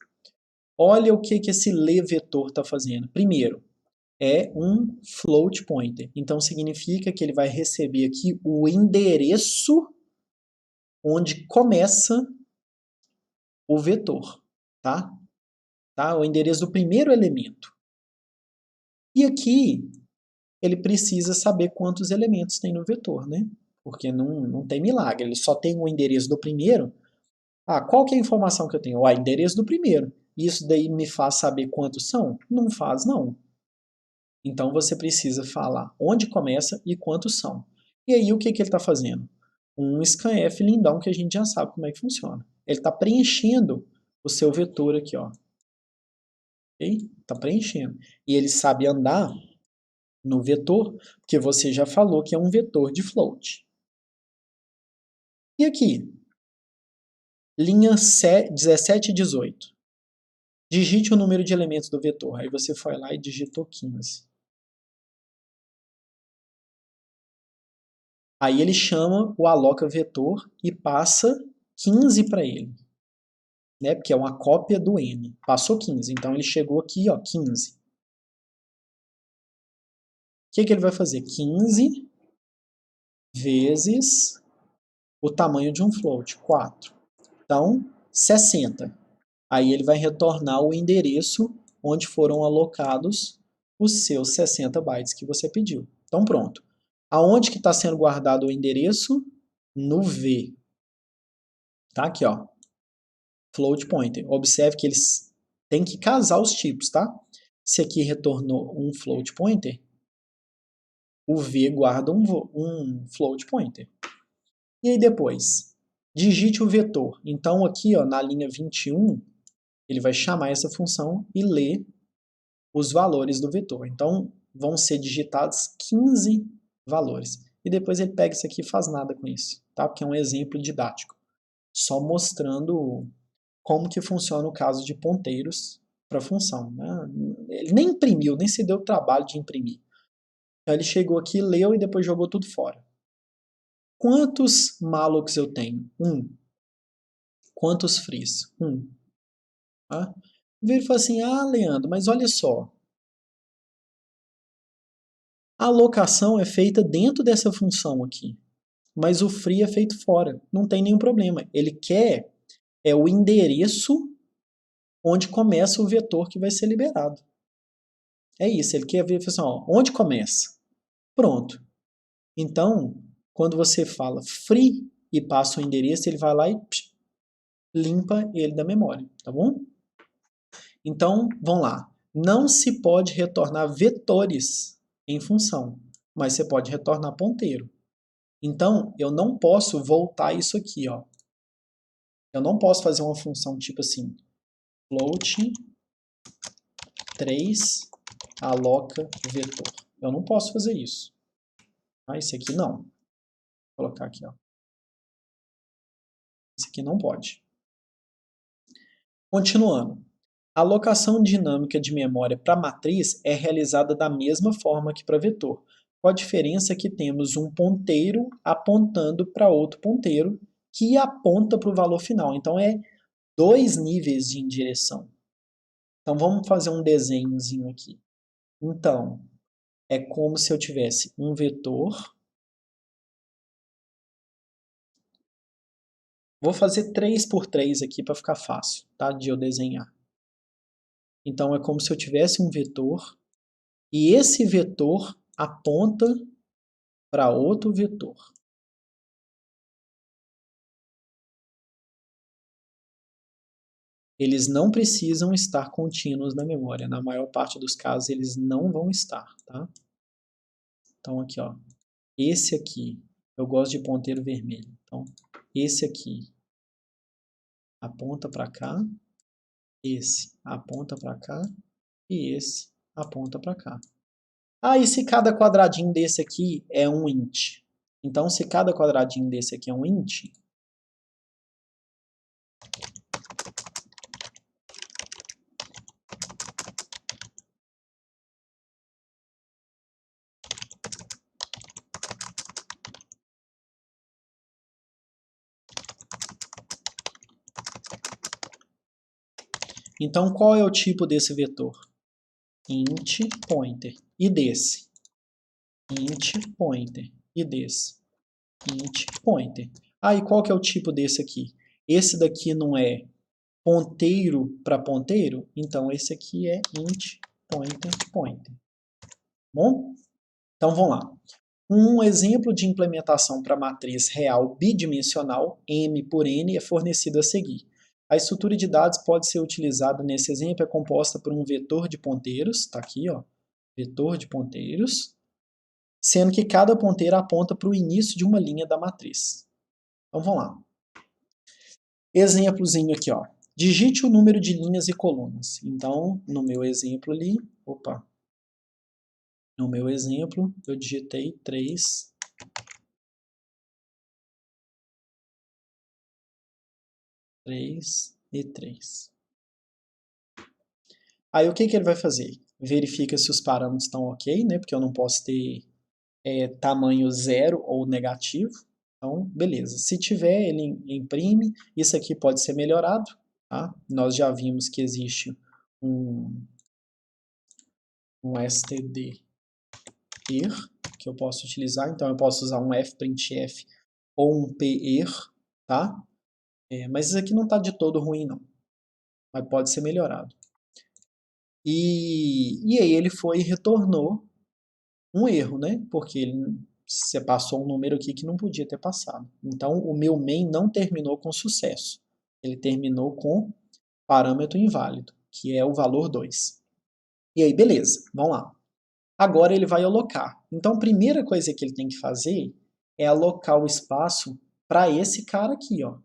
Speaker 1: Olha o que esse levetor está fazendo. Primeiro, é um float pointer. Então significa que ele vai receber aqui o endereço onde começa o vetor, tá? O endereço do primeiro elemento. E aqui ele precisa saber quantos elementos tem no vetor, né? Porque não tem milagre, ele só tem o endereço do primeiro. Ah, qual que é a informação que eu tenho? Ah, endereço do primeiro. Isso daí me faz saber quantos são? Não faz, não. Então você precisa falar onde começa e quantos são. E aí o que ele está fazendo? Um scanf lindão que a gente já sabe como é que funciona. Ele está preenchendo o seu vetor aqui, ó. Ok? Está preenchendo. E ele sabe andar no vetor, porque você já falou que é um vetor de float. E aqui? Linha 17 e 18. Digite o número de elementos do vetor. Aí você foi lá e digitou 15. Aí ele chama o aloca vetor e passa 15 para ele. Né? Porque é uma cópia do n. Passou 15. Então ele chegou aqui, ó, 15. O que ele vai fazer? 15 vezes o tamanho de um float, 4. Então, 60. Aí ele vai retornar o endereço onde foram alocados os seus 60 bytes que você pediu. Então pronto. Aonde que está sendo guardado o endereço? No V. Tá aqui, ó. Float pointer. Observe que eles têm que casar os tipos, tá? Se aqui retornou um float pointer, o V guarda um float pointer. E aí depois, digite o vetor. Então aqui, ó, na linha 21, ele vai chamar essa função e ler os valores do vetor. Então vão ser digitados 15 valores. E depois ele pega isso aqui e faz nada com isso, tá? Porque é um exemplo didático. Só mostrando como que funciona o caso de ponteiros para função. Né? Ele nem imprimiu, nem se deu o trabalho de imprimir. Então ele chegou aqui, leu e depois jogou tudo fora. Quantos mallocs eu tenho? 1. Quantos frees? 1. Tá? Ele falou assim, Leandro, mas olha só. A alocação é feita dentro dessa função aqui. Mas o free é feito fora. Não tem nenhum problema. Ele quer o endereço onde começa o vetor que vai ser liberado. É isso, ele quer ver assim, ó, onde começa. Pronto. Então, quando você fala free e passa o endereço, ele vai lá e limpa ele da memória, tá bom? Então, vamos lá. Não se pode retornar vetores em função, mas você pode retornar ponteiro. Então, eu não posso voltar isso aqui, ó. Eu não posso fazer uma função tipo assim, float 3 aloca vetor. Eu não posso fazer isso. Esse aqui não. Vou colocar aqui, ó. Esse aqui não pode. Continuando. A alocação dinâmica de memória para matriz é realizada da mesma forma que para vetor, com a diferença que temos um ponteiro apontando para outro ponteiro que aponta para o valor final. Então, é 2 níveis de indireção. Então, vamos fazer um desenhozinho aqui. Então, é como se eu tivesse um vetor. Vou fazer 3 por 3 aqui para ficar fácil, tá? De eu desenhar. Então, é como se eu tivesse um vetor e esse vetor aponta para outro vetor. Eles não precisam estar contínuos na memória. Na maior parte dos casos, eles não vão estar, tá? Então, aqui, ó. Esse aqui, eu gosto de ponteiro vermelho. Então, esse aqui aponta para cá, esse aponta para cá e esse aponta para cá. Ah, e se cada quadradinho desse aqui é um int? Então, se cada quadradinho desse aqui é um int, então qual é o tipo desse vetor? Int pointer. E desse? Int pointer. E desse? Int pointer. Ah, e qual que é o tipo desse aqui? Esse daqui não é ponteiro para ponteiro? Então, esse aqui é int pointer pointer. Bom? Então, vamos lá. Um exemplo de implementação para matriz real bidimensional, M por N, é fornecido a seguir. A estrutura de dados pode ser utilizada nesse exemplo, é composta por um vetor de ponteiros, está aqui, ó, vetor de ponteiros, sendo que cada ponteiro aponta para o início de uma linha da matriz. Então vamos lá. Exemplozinho aqui, ó. Digite o número de linhas e colunas. Então, no meu exemplo ali, no meu exemplo, eu digitei 3, 3 e 3. Aí o que ele vai fazer? Verifica se os parâmetros estão ok, né? Porque eu não posso ter tamanho zero ou negativo. Então, beleza. Se tiver, ele imprime. Isso aqui pode ser melhorado. Tá? Nós já vimos que existe um std er que eu posso utilizar. Então, eu posso usar um fprintf ou um per, tá? Mas isso aqui não está de todo ruim, não. Mas pode ser melhorado. E aí ele foi e retornou um erro, né? Porque você passou um número aqui que não podia ter passado. Então, o meu main não terminou com sucesso. Ele terminou com parâmetro inválido, que é o valor 2. E aí, beleza, vamos lá. Agora ele vai alocar. Então, a primeira coisa que ele tem que fazer é alocar o espaço para esse cara aqui, ó.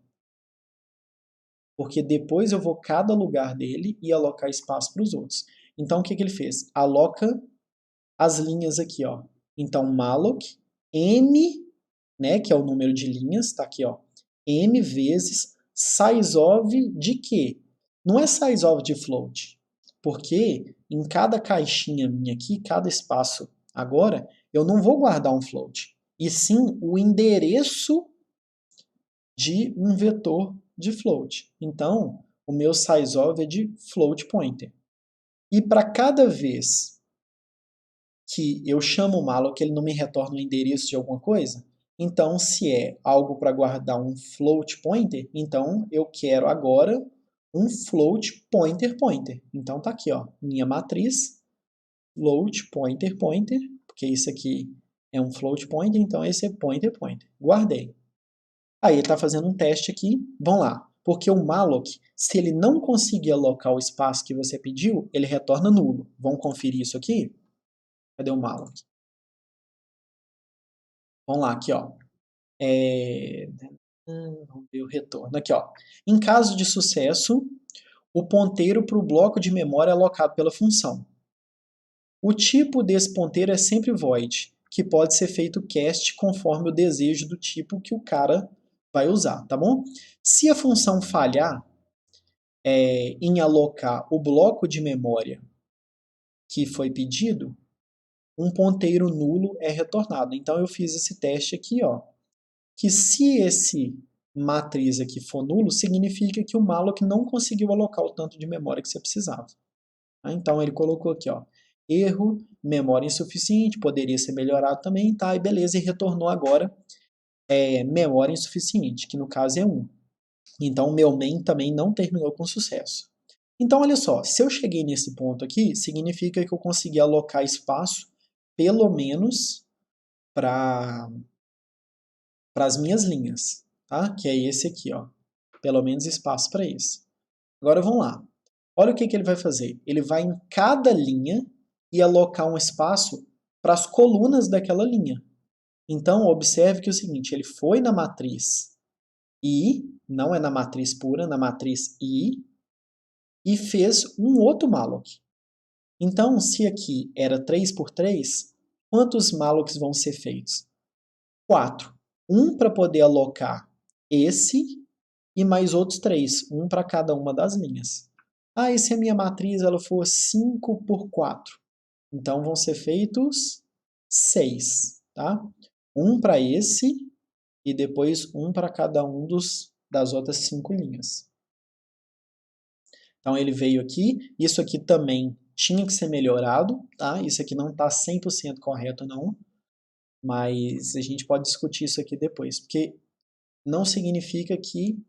Speaker 1: Porque depois eu vou cada lugar dele e alocar espaço para os outros. Então, o que ele fez? Aloca as linhas aqui, ó. Então, malloc m, né, que é o número de linhas, tá aqui, ó. M vezes sizeof de quê? Não é sizeof de float, porque em cada caixinha minha aqui, cada espaço agora, eu não vou guardar um float, e sim o endereço de um vetor de float. Então, o meu sizeof é de float pointer. E para cada vez que eu chamo o malloc, ele não me retorna o endereço de alguma coisa, então se é algo para guardar um float pointer, então eu quero agora um float pointer pointer. Então tá aqui, ó, minha matriz, float pointer pointer, porque isso aqui é um float pointer, então esse é pointer pointer. Guardei. Aí ele está fazendo um teste aqui, vamos lá. Porque o malloc, se ele não conseguir alocar o espaço que você pediu, ele retorna nulo. Vamos conferir isso aqui? Cadê o malloc? Vamos lá, aqui, ó. Vamos ver o retorno. Aqui, ó. Em caso de sucesso, o ponteiro para o bloco de memória é alocado pela função. O tipo desse ponteiro é sempre void, que pode ser feito cast conforme o desejo do tipo que o cara vai usar, tá bom? Se a função falhar em alocar o bloco de memória que foi pedido, um ponteiro nulo é retornado. Então eu fiz esse teste aqui, ó, que se esse matriz aqui for nulo, significa que o malloc não conseguiu alocar o tanto de memória que você precisava. Então ele colocou aqui, ó, erro, memória insuficiente, poderia ser melhorado também, tá? E beleza, e retornou agora memória insuficiente, que no caso é 1. Então o meu main também não terminou com sucesso. Então olha só, se eu cheguei nesse ponto aqui, significa que eu consegui alocar espaço pelo menos para as minhas linhas, tá? Que é esse aqui, ó. Pelo menos espaço para esse. Agora vamos lá. Olha o que ele vai fazer. Ele vai em cada linha e alocar um espaço para as colunas daquela linha. Então, observe que é o seguinte, ele foi na matriz I, não é na matriz pura, na matriz I, e fez um outro malloc. Então, se aqui era 3 por 3, quantos mallocs vão ser feitos? 4. Um para poder alocar esse e mais outros 3, um para cada uma das linhas. Ah, e se a minha matriz ela for 5 por 4? Então vão ser feitos 6, tá? Um para esse e depois um para cada um das outras 5 linhas. Então ele veio aqui, isso aqui também tinha que ser melhorado, tá? Isso aqui não está 100% correto não, mas a gente pode discutir isso aqui depois, porque não significa que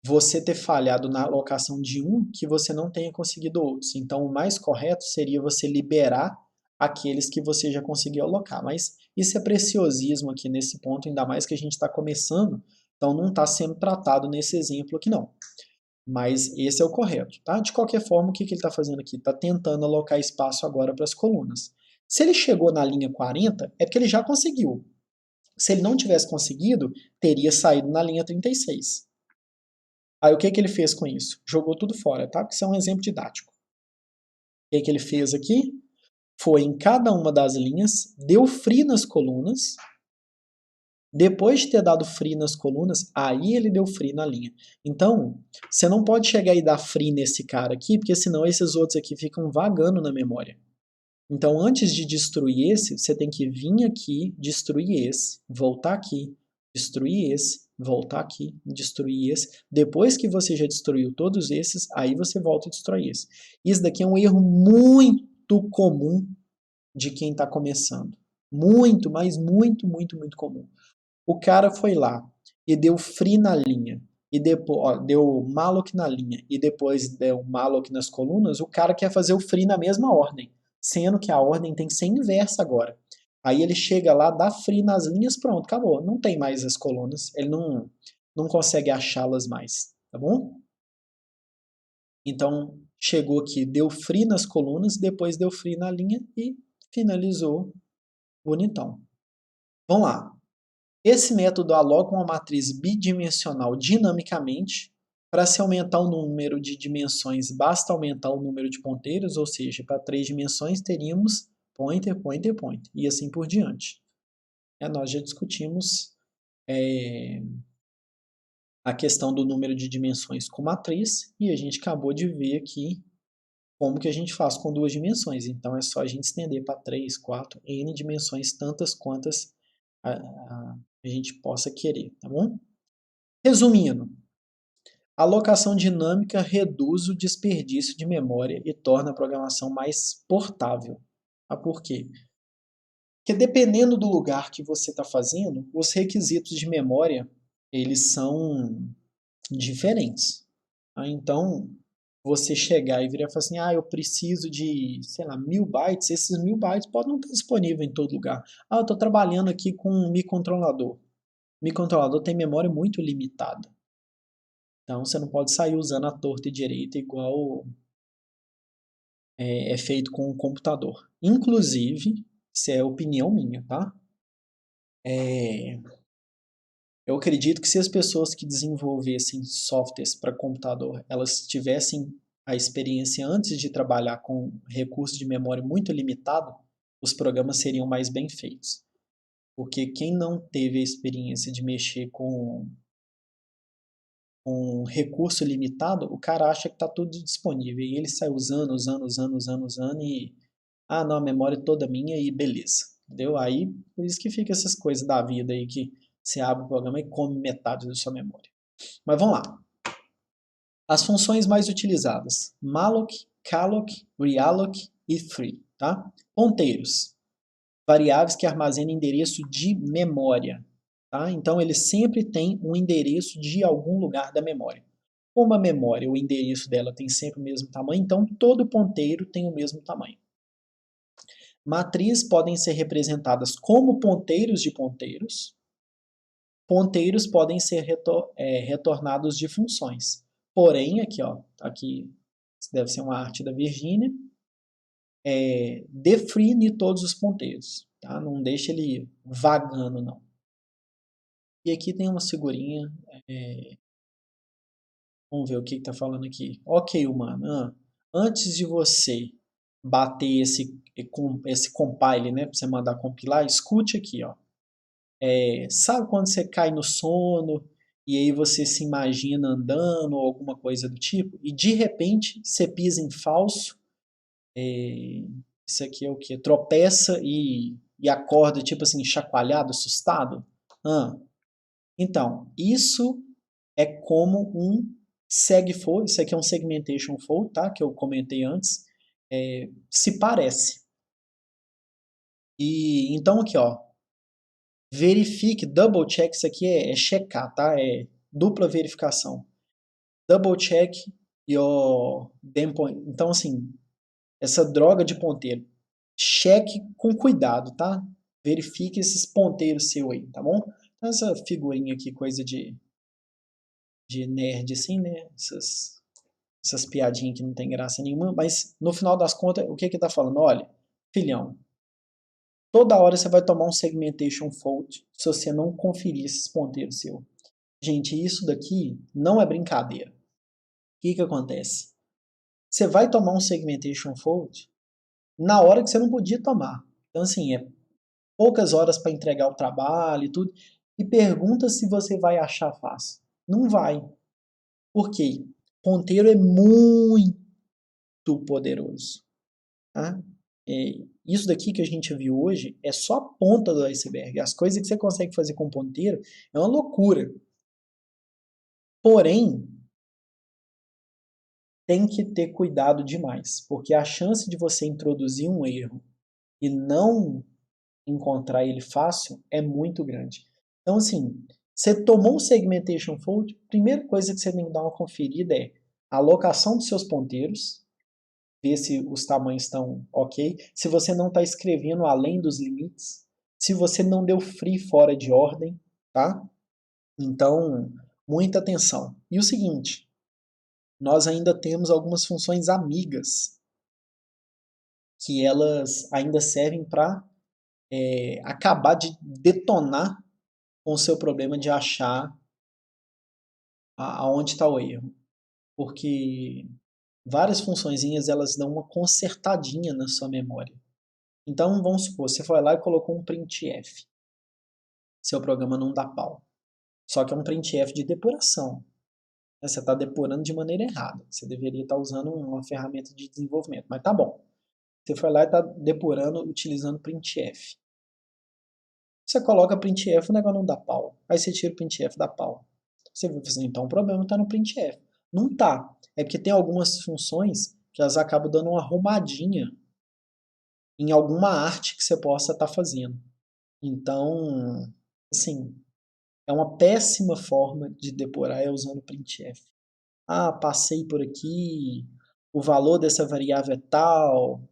Speaker 1: você ter falhado na alocação de um que você não tenha conseguido outros. Então o mais correto seria você liberar aqueles que você já conseguiu alocar, mas isso é preciosismo aqui nesse ponto, ainda mais que a gente está começando, então não está sendo tratado nesse exemplo aqui não. Mas esse é o correto, tá? De qualquer forma, o que ele está fazendo aqui? Está tentando alocar espaço agora para as colunas. Se ele chegou na linha 40, é porque ele já conseguiu. Se ele não tivesse conseguido, teria saído na linha 36. Aí o que ele fez com isso? Jogou tudo fora, tá? Porque isso é um exemplo didático. O que ele fez aqui? Foi em cada uma das linhas, deu free nas colunas. Depois de ter dado free nas colunas, aí ele deu free na linha. Então, você não pode chegar e dar free nesse cara aqui, porque senão esses outros aqui ficam vagando na memória. Então, antes de destruir esse, você tem que vir aqui, destruir esse, voltar aqui, destruir esse, voltar aqui, destruir esse. Depois que você já destruiu todos esses, aí você volta e destrói esse. Isso daqui é um erro muito comum de quem está começando. Muito, mas muito, muito, muito comum. O cara foi lá e deu free na linha, e depois deu malloc na linha, e depois deu malloc nas colunas, o cara quer fazer o free na mesma ordem, sendo que a ordem tem que ser inversa agora. Aí ele chega lá, dá free nas linhas, pronto, acabou. Não tem mais as colunas, ele não consegue achá-las mais, tá bom? Então, chegou aqui, deu free nas colunas, depois deu free na linha e finalizou bonitão. Vamos lá. Esse método aloca uma matriz bidimensional dinamicamente. Para se aumentar o número de dimensões, basta aumentar o número de ponteiros, ou seja, para 3 dimensões teríamos pointer, pointer, pointer, e assim por diante. Nós já discutimos a questão do número de dimensões com matriz, e a gente acabou de ver aqui como que a gente faz com 2 dimensões. Então é só a gente estender para 3, 4, n dimensões, tantas quantas a gente possa querer, tá bom? Resumindo, a alocação dinâmica reduz o desperdício de memória e torna a programação mais portável. Por quê? Porque dependendo do lugar que você está fazendo, os requisitos de memória eles são diferentes. Então, você chegar e virar e falar assim, eu preciso de, sei lá, 1000 bytes, esses 1000 bytes podem não estar disponíveis em todo lugar. Eu estou trabalhando aqui com um microcontrolador. O microcontrolador tem memória muito limitada. Então, você não pode sair usando a torta e direita igual é feito com o computador. Inclusive, isso é opinião minha, tá? Eu acredito que se as pessoas que desenvolvessem softwares para computador, elas tivessem a experiência antes de trabalhar com recursos de memória muito limitado, os programas seriam mais bem feitos. Porque quem não teve a experiência de mexer com um recurso limitado, o cara acha que está tudo disponível. E ele sai usando e... não, a memória é toda minha e beleza. entendeu? Aí, por isso que fica essas coisas da vida aí que você abre o programa e come metade da sua memória. Mas vamos lá. As funções mais utilizadas: malloc, calloc, realloc e free, tá? Ponteiros, variáveis que armazenam endereço de memória, tá? Então ele sempre tem um endereço de algum lugar da memória. Como a memória, o endereço dela tem sempre o mesmo tamanho, então todo ponteiro tem o mesmo tamanho. Matrizes podem ser representadas como ponteiros de ponteiros. Ponteiros podem ser retornados de funções. Porém, aqui, ó, aqui deve ser uma arte da Virginia, define todos os ponteiros, tá? Não deixa ele vagando, não. E aqui tem uma figurinha, vamos ver o que está falando aqui. Ok, humano, antes de você bater esse compile, né, para você mandar compilar, escute aqui, ó. Sabe quando você cai no sono e aí você se imagina andando ou alguma coisa do tipo e de repente você pisa em falso, isso aqui é o que? Tropeça e acorda tipo assim chacoalhado, assustado? Então, isso é como um segfault, isso aqui é um segmentation fault, tá? Que eu comentei antes, se parece. E então aqui, ó, verifique, double check, isso aqui é checar, tá? É dupla verificação. Double check your damn point. Então, assim, essa droga de ponteiro, cheque com cuidado, tá? Verifique esses ponteiros seu aí, tá bom? Então, essa figurinha aqui, coisa de nerd, assim, né? Essas piadinhas que não tem graça nenhuma, mas no final das contas, o que que tá falando? Olha, filhão, toda hora você vai tomar um segmentation fault se você não conferir esses ponteiros seu. Gente, isso daqui não é brincadeira. O que que acontece? Você vai tomar um segmentation fault na hora que você não podia tomar. Então, assim, é poucas horas para entregar o trabalho e tudo. E pergunta se você vai achar fácil. Não vai. Por quê? Ponteiro é muito poderoso. Tá? Isso daqui que a gente viu hoje é só a ponta do iceberg. As coisas que você consegue fazer com ponteiro é uma loucura. Porém, tem que ter cuidado demais, porque a chance de você introduzir um erro e não encontrar ele fácil é muito grande. Então, assim, você tomou um segmentation fault, a primeira coisa que você tem que dar uma conferida é a alocação dos seus ponteiros, ver se os tamanhos estão ok, se você não está escrevendo além dos limites, se você não deu free fora de ordem, tá? Então, muita atenção. E o seguinte, nós ainda temos algumas funções amigas que elas ainda servem para acabar de detonar com o seu problema de achar aonde está o erro. Porque várias funçõezinhas elas dão uma consertadinha na sua memória. Então, vamos supor, você foi lá e colocou um printf. Seu programa não dá pau. Só que é um printf de depuração. Você está depurando de maneira errada. Você deveria estar usando uma ferramenta de desenvolvimento. Mas tá bom. Você foi lá e está depurando utilizando printf. Você coloca printf, o negócio não dá pau. Aí você tira o printf, dá pau. Você vai fazer, então o problema está no printf. Não tá. É porque tem algumas funções que elas acabam dando uma arrumadinha em alguma arte que você possa estar fazendo. Então, assim, é uma péssima forma de depurar é usando printf. Passei por aqui, o valor dessa variável é tal.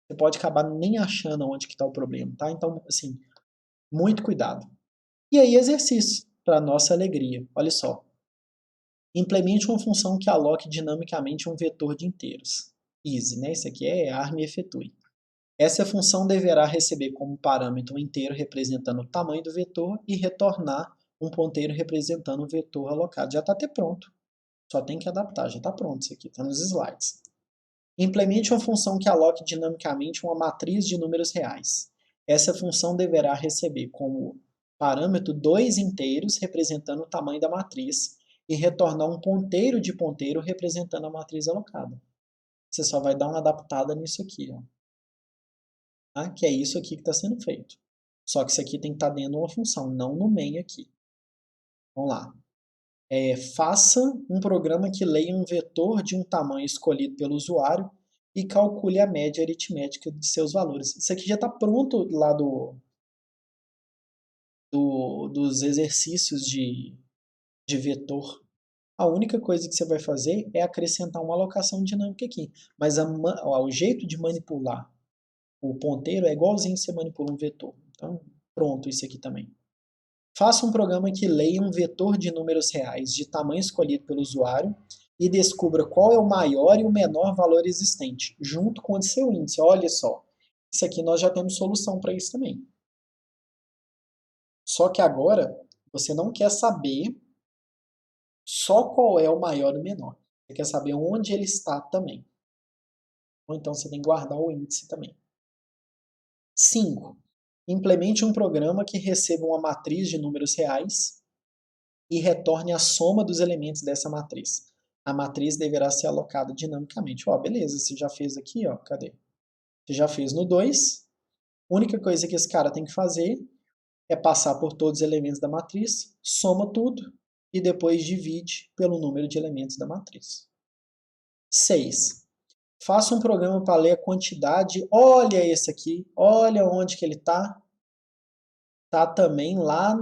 Speaker 1: Você pode acabar nem achando onde que está o problema, tá? Então, assim, muito cuidado. E aí, exercício, para nossa alegria. Olha só. Implemente uma função que aloque dinamicamente um vetor de inteiros. Easy, né? Isso aqui é arme e efetue. Essa função deverá receber como parâmetro um inteiro representando o tamanho do vetor e retornar um ponteiro representando o vetor alocado. Já está até pronto. Só tem que adaptar, já está pronto isso aqui, está nos slides. Implemente uma função que aloque dinamicamente uma matriz de números reais. Essa função deverá receber como parâmetro dois inteiros representando o tamanho da matriz e retornar um ponteiro de ponteiro representando a matriz alocada. Você só vai dar uma adaptada nisso aqui. Ó. tá? Que é isso aqui que está sendo feito. Só que isso aqui tem que estar dentro de uma função, não no main aqui. Vamos lá. Faça um programa que leia um vetor de um tamanho escolhido pelo usuário e calcule a média aritmética de seus valores. Isso aqui já está pronto lá dos exercícios de vetor. A única coisa que você vai fazer é acrescentar uma alocação dinâmica aqui. Mas o jeito de manipular o ponteiro é igualzinho você manipula um vetor. Então, pronto, isso aqui também. Faça um programa que leia um vetor de números reais de tamanho escolhido pelo usuário e descubra qual é o maior e o menor valor existente, junto com o seu índice. Olha só, isso aqui nós já temos solução para isso também. Só que agora você não quer saber só qual é o maior e o menor. Você quer saber onde ele está também. Ou então você tem que guardar o índice também. 5. Implemente um programa que receba uma matriz de números reais e retorne a soma dos elementos dessa matriz. A matriz deverá ser alocada dinamicamente. Ó, beleza, você já fez aqui, ó, cadê? Você já fez no 2. A única coisa que esse cara tem que fazer é passar por todos os elementos da matriz, soma tudo e depois divide pelo número de elementos da matriz. 6. Faça um programa para ler a quantidade. Olha esse aqui, olha onde que ele está. Está também lá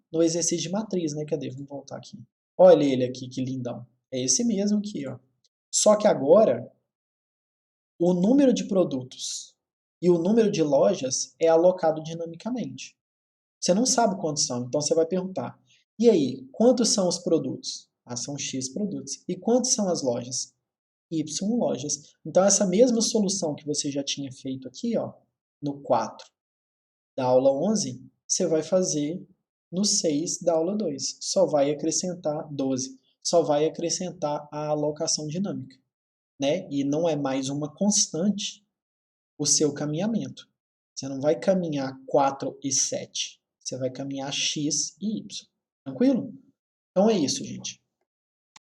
Speaker 1: no exercício de matriz, né? Cadê? Vamos voltar aqui. Olha ele aqui, que lindão. É esse mesmo aqui, ó. Só que agora, o número de produtos e o número de lojas é alocado dinamicamente. Você não sabe quantos são, então você vai perguntar. E aí, quantos são os produtos? Ah, são X produtos. E quantos são as lojas? Y lojas. Então, essa mesma solução que você já tinha feito aqui, ó, no 4 da aula 11, você vai fazer no 6 da aula 2. Só vai acrescentar 12. Só vai acrescentar a alocação dinâmica, né? E não é mais uma constante o seu caminhamento. Você não vai caminhar 4 e 7. Você vai caminhar X e Y. Tranquilo? Então é isso, gente.